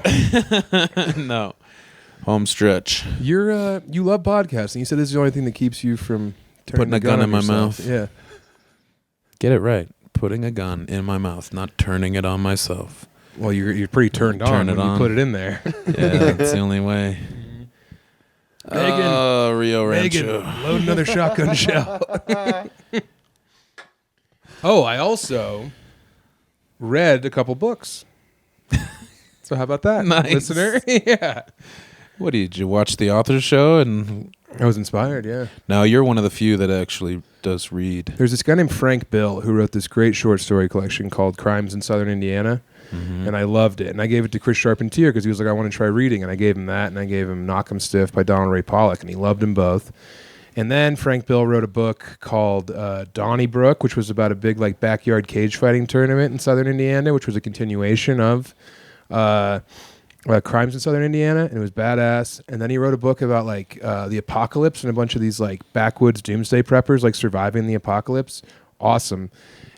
No. Home stretch. You love podcasting. You said this is the only thing that keeps you from putting a gun in my mouth. Yeah. Get it right. Putting a gun in my mouth, not turning it on myself. Well, you're pretty turned on when you put it in there. Yeah, that's the only way. Megan, Rio Rancho. Megan, load another shotgun shell. Oh, I also read a couple books. So how about that, nice. Listener? Yeah. What did you watch the author's show? And I was inspired, yeah. No, you're one of the few that actually does read. There's this guy named Frank Bill who wrote this great short story collection called Crimes in Southern Indiana, and I loved it. And I gave it to Chris Charpentier because he was like, I want to try reading, and I gave him that, and I gave him Knock 'em Stiff by Donald Ray Pollock, and he loved them both. And then Frank Bill wrote a book called Donnybrook, which was about a big backyard cage fighting tournament in Southern Indiana, which was a continuation of Crimes in Southern Indiana, and it was badass. And then he wrote a book about the apocalypse and a bunch of these backwoods doomsday preppers surviving the apocalypse. Awesome.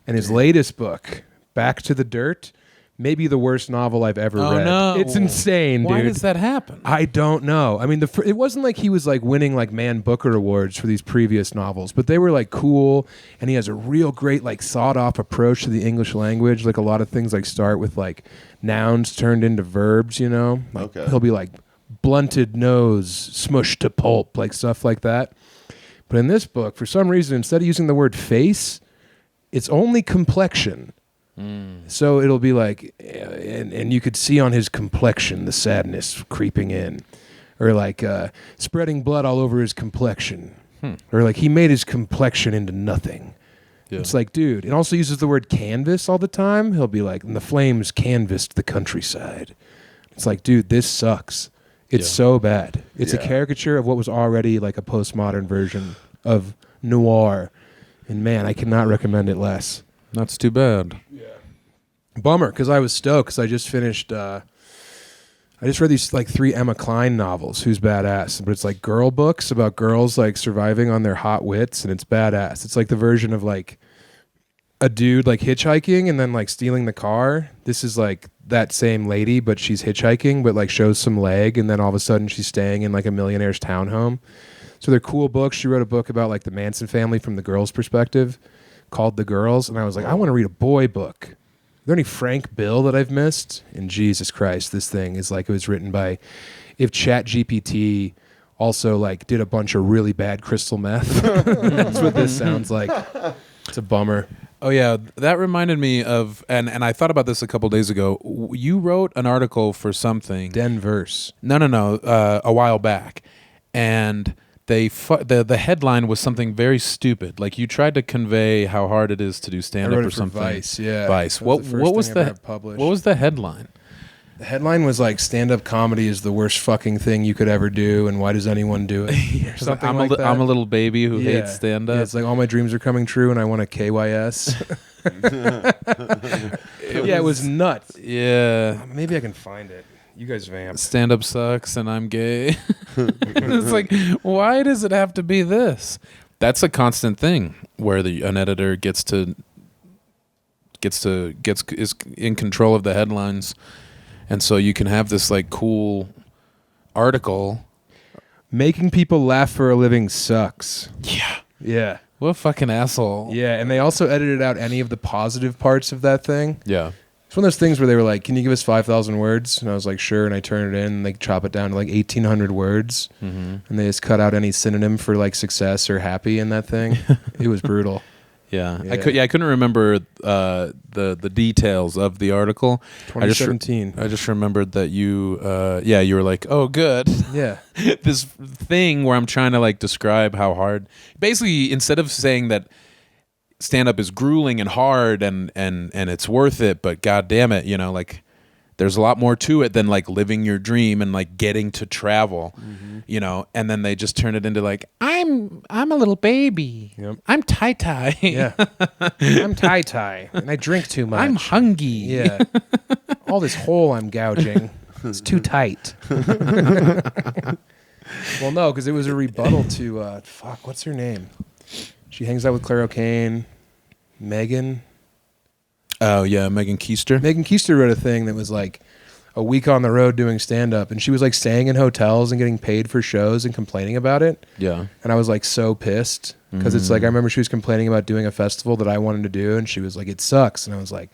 And his latest book, Back to the Dirt, maybe the worst novel I've ever read. No. It's insane, dude. Why does that happen? I don't know. I mean, it wasn't like he was winning Man Booker awards for these previous novels, but they were cool, and he has a real great sawed-off approach to the English language. A lot of things start with nouns turned into verbs. Okay. He'll be blunted nose, smushed to pulp, like stuff like that. But in this book, for some reason, instead of using the word face, it's only complexion. So it'll be like, and you could see on his complexion the sadness creeping in, or like spreading blood all over his complexion, or like he made his complexion into nothing. Yeah. It's like, dude, it also uses the word canvas all the time. He'll be like, and the flames canvassed the countryside. It's like, dude, this sucks. It's so bad. It's a caricature of what was already like a postmodern version of noir. And man, I cannot recommend it less. That's too bad. Yeah. Bummer, because I was stoked because I just finished, I just read these like 3 Emma Klein novels, who's badass. But it's like girl books about girls like surviving on their hot wits, and it's badass. It's like the version of like a dude like hitchhiking and then like stealing the car. This is like that same lady, but she's hitchhiking, but like shows some leg, and then all of a sudden she's staying in like a millionaire's townhome. So they're cool books. She wrote a book about like the Manson family from the girls' perspective called The Girls, and I was like, I want to read a boy book. Is there any Frank Bill that I've missed? And Jesus Christ, this thing is like it was written by, if ChatGPT also like did a bunch of really bad crystal meth. That's what this sounds like. It's a bummer. Oh yeah, that reminded me of, and I thought about this a couple days ago. You wrote an article for something. Denverse. No, a while back, and the headline was something very stupid. Like you tried to convey how hard it is to do stand up or something. Vice, yeah. Vice. What was the headline? The headline was like, stand-up comedy is the worst fucking thing you could ever do, and why does anyone do it? Or something I'm that. I'm a little baby who hates stand-up. Yeah, it's like all my dreams are coming true, and I want a KYS. It was nuts. Yeah. Maybe I can find it. You guys vamp. Stand-up sucks, and I'm gay. It's like, why does it have to be this? That's a constant thing where an editor is in control of the headlines. And so you can have this like cool article. Making people laugh for a living sucks. Yeah. Yeah. What a fucking asshole. Yeah, and they also edited out any of the positive parts of that thing. Yeah. It's one of those things where they were like, can you give us 5,000 words? And I was like, sure. And I turned it in and they chop it down to like 1,800 words. Mm-hmm. And they just cut out any synonym for like success or happy in that thing. It was brutal. Yeah. I couldn't remember the details of the article. 2017. I just remembered that you were like, oh, good. Yeah. This thing where I'm trying to like describe how hard. Basically, instead of saying that stand-up is grueling and hard and it's worth it, but god damn it, like there's a lot more to it than like living your dream and like getting to travel, and then they just turn it into like, I'm a little baby. Yep. I'm tie-tie. Yeah. I'm tie-tie and I drink too much. I'm hungry. Yeah. All this hole I'm gouging. It's too tight. Well, no, because it was a rebuttal to, what's her name? She hangs out with Claire O'Kane. Megan. Oh, yeah, Megan Keister. Megan Keister wrote a thing that was like a week on the road doing stand-up, and she was like staying in hotels and getting paid for shows and complaining about it. Yeah. And I was like so pissed because it's like I remember she was complaining about doing a festival that I wanted to do, and she was like, it sucks. And I was like,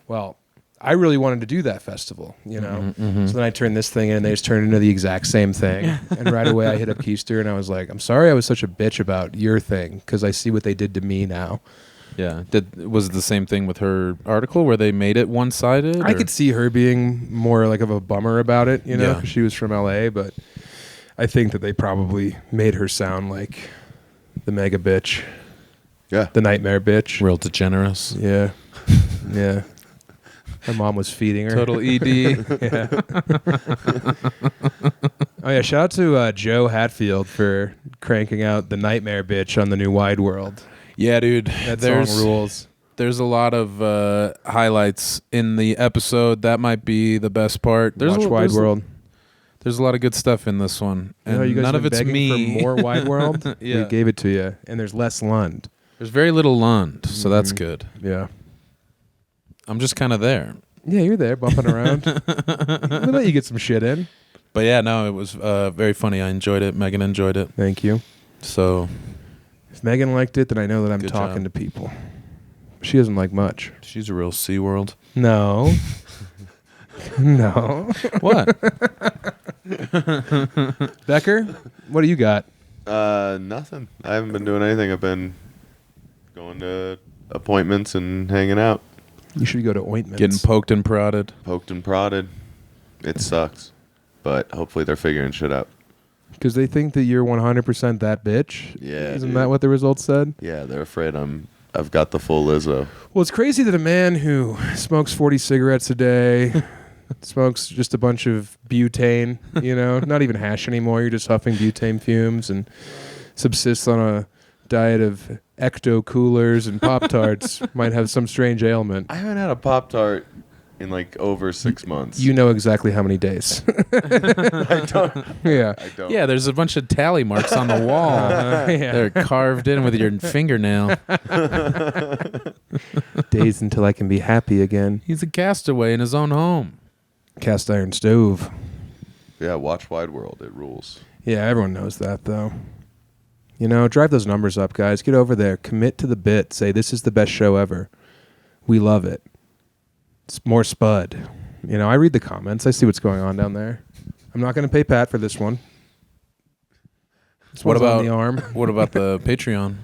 well, I really wanted to do that festival, So then I turned this thing in, and they just turned into the exact same thing. And right away I hit up Keister, and I was like, I'm sorry I was such a bitch about your thing because I see what they did to me now. Yeah. Was it the same thing with her article where they made it one-sided? I could see her being more like of a bummer about it, 'cause she was from LA, but I think that they probably made her sound like the mega bitch. Yeah. The nightmare bitch. Real degenerous. Yeah. Yeah. Her mom was feeding her. Total ED. Yeah. Oh yeah, shout out to Joe Hatfield for cranking out the nightmare bitch on the new Wide World. Yeah, dude. That song rules. There's a lot of highlights in the episode. That might be the best part. Watch Wide World. There's a lot of good stuff in this one, and you guys none of it's begging me. For more Wide World. Yeah. We gave it to you, and there's less Lund. There's very little Lund, so that's good. Yeah. I'm just kind of there. Yeah, you're there, bumping around. We'll let you get some shit in. But yeah, no, it was very funny. I enjoyed it. Megan enjoyed it. Thank you. So if Megan liked it, then I know that I'm Good talking job. to people. She doesn't like much. she's a real SeaWorld. No. No. What? Becker, what do you got? Nothing. I haven't been doing anything. I've been going to appointments and hanging out. You should go to ointments. Getting poked and prodded. Poked and prodded. It sucks. But hopefully they're figuring shit out. Because they think that you're 100% that bitch. Yeah, Isn't dude. that what the results said? Yeah, they're afraid I've got the full Lizzo. Well, it's crazy that a man who smokes 40 cigarettes a day, smokes just a bunch of butane, not even hash anymore. You're just huffing butane fumes and subsists on a diet of ecto coolers and Pop-Tarts might have some strange ailment. I haven't had a Pop-Tart in like over 6 months. You know exactly how many days. I don't. Yeah. I don't. Yeah, there's a bunch of tally marks on the wall. Yeah. They're carved in with your fingernail. Days until I can be happy again. He's a castaway in his own home. Cast iron stove. Yeah, watch Wide World. It rules. Yeah, everyone knows that, though. Drive those numbers up, guys. Get over there. Commit to the bit. Say, this is the best show ever. We love it. It's more Spud. I read the comments. I see what's going on down there. I'm not going to pay Pat for this one. This What one's on about the arm? What about the Patreon?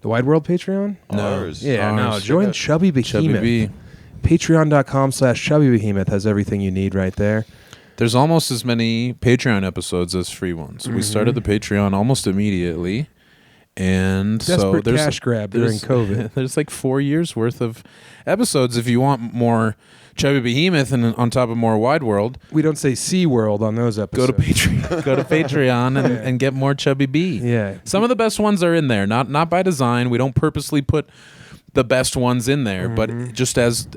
The Wide World Patreon? Ours. Yeah, no. Ours. Join Chubby Behemoth. Chubby B. Patreon.com/Chubby Behemoth has everything you need right there. There's almost as many Patreon episodes as free ones. We started the Patreon almost immediately. And so Desperate there's cash grab during COVID. There's like 4 years worth of episodes if you want more Chubby Behemoth and on top of more Wide World. We don't say Sea World on those Go episodes. to Patreon. Go to Patreon and get more Chubby B. Yeah. Some of the best ones are in there. Not by design. We don't purposely put the best ones in there, but just as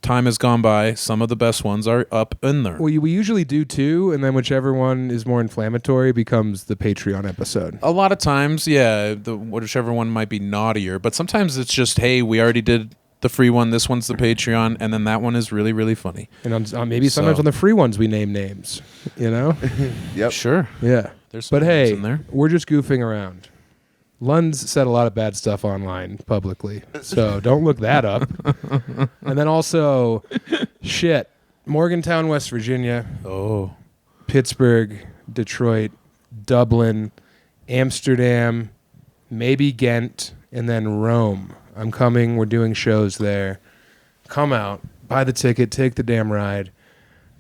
time has gone by, some of the best ones are up in there. Well, we usually do two, and then whichever one is more inflammatory becomes the Patreon episode. A lot of times, yeah, whichever one might be naughtier, but sometimes it's just, hey, we already did the free one, this one's the Patreon, and then that one is really, really funny. And maybe sometimes So- on the free ones we name names, Yep. Sure. Yeah. There's some But names hey, in there. we're just goofing around. Lund's said a lot of bad stuff online publicly, so don't look that up. And then also, Morgantown, West Virginia, Oh. Pittsburgh, Detroit, Dublin, Amsterdam, maybe Ghent, and then Rome. I'm coming. We're doing shows there. Come out, buy the ticket, take the damn ride.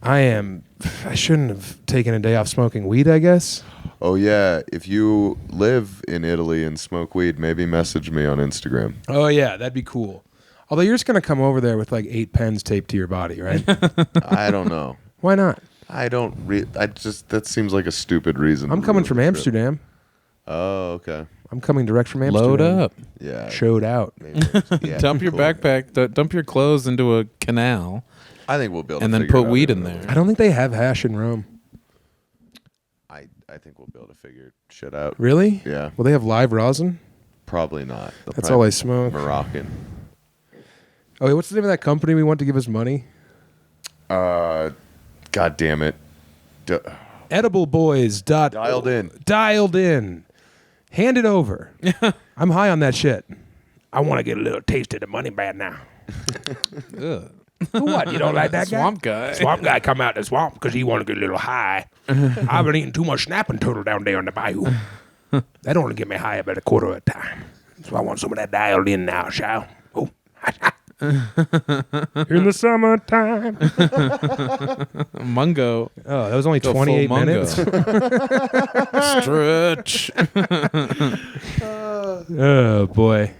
I shouldn't have taken a day off smoking weed, I guess. Oh, yeah. If you live in Italy and smoke weed, maybe message me on Instagram. Oh, yeah, that'd be cool. Although you're just going to come over there with like 8 pens taped to your body, right? I don't know. Why not? That seems like a stupid reason. I'm to coming ruin from the trip. Amsterdam. Oh, okay. I'm coming direct from Amsterdam. Load up. Yeah. Showed out. Maybe. Yeah, Dump your cool. backpack, dump your clothes into a canal, I think we'll be able and to then figure put it out weed in in a there. little I don't think they have hash in Rome. I think we'll be able to figure shit out. Really? Yeah. Well, they have live rosin? Probably not. They'll That's probably all I be smoke. Moroccan. Oh, wait, what's the name of that company we want to give us money? God damn it. Edible Boys. Dialed in. Dialed in. Hand it over. I'm high on that shit. I want to get a little taste of the money bad now. Ugh. What? You don't like that guy? Swamp guy. Swamp guy come out the swamp because he want to get a little high. I've been eating too much snapping turtle down there in the bayou. That only get me high about a quarter at a time. So I want some of that dialed in now, shall? Oh. In the summertime. Mungo. Oh, that was only Go 28 full mungo. minutes. Stretch. Oh, boy.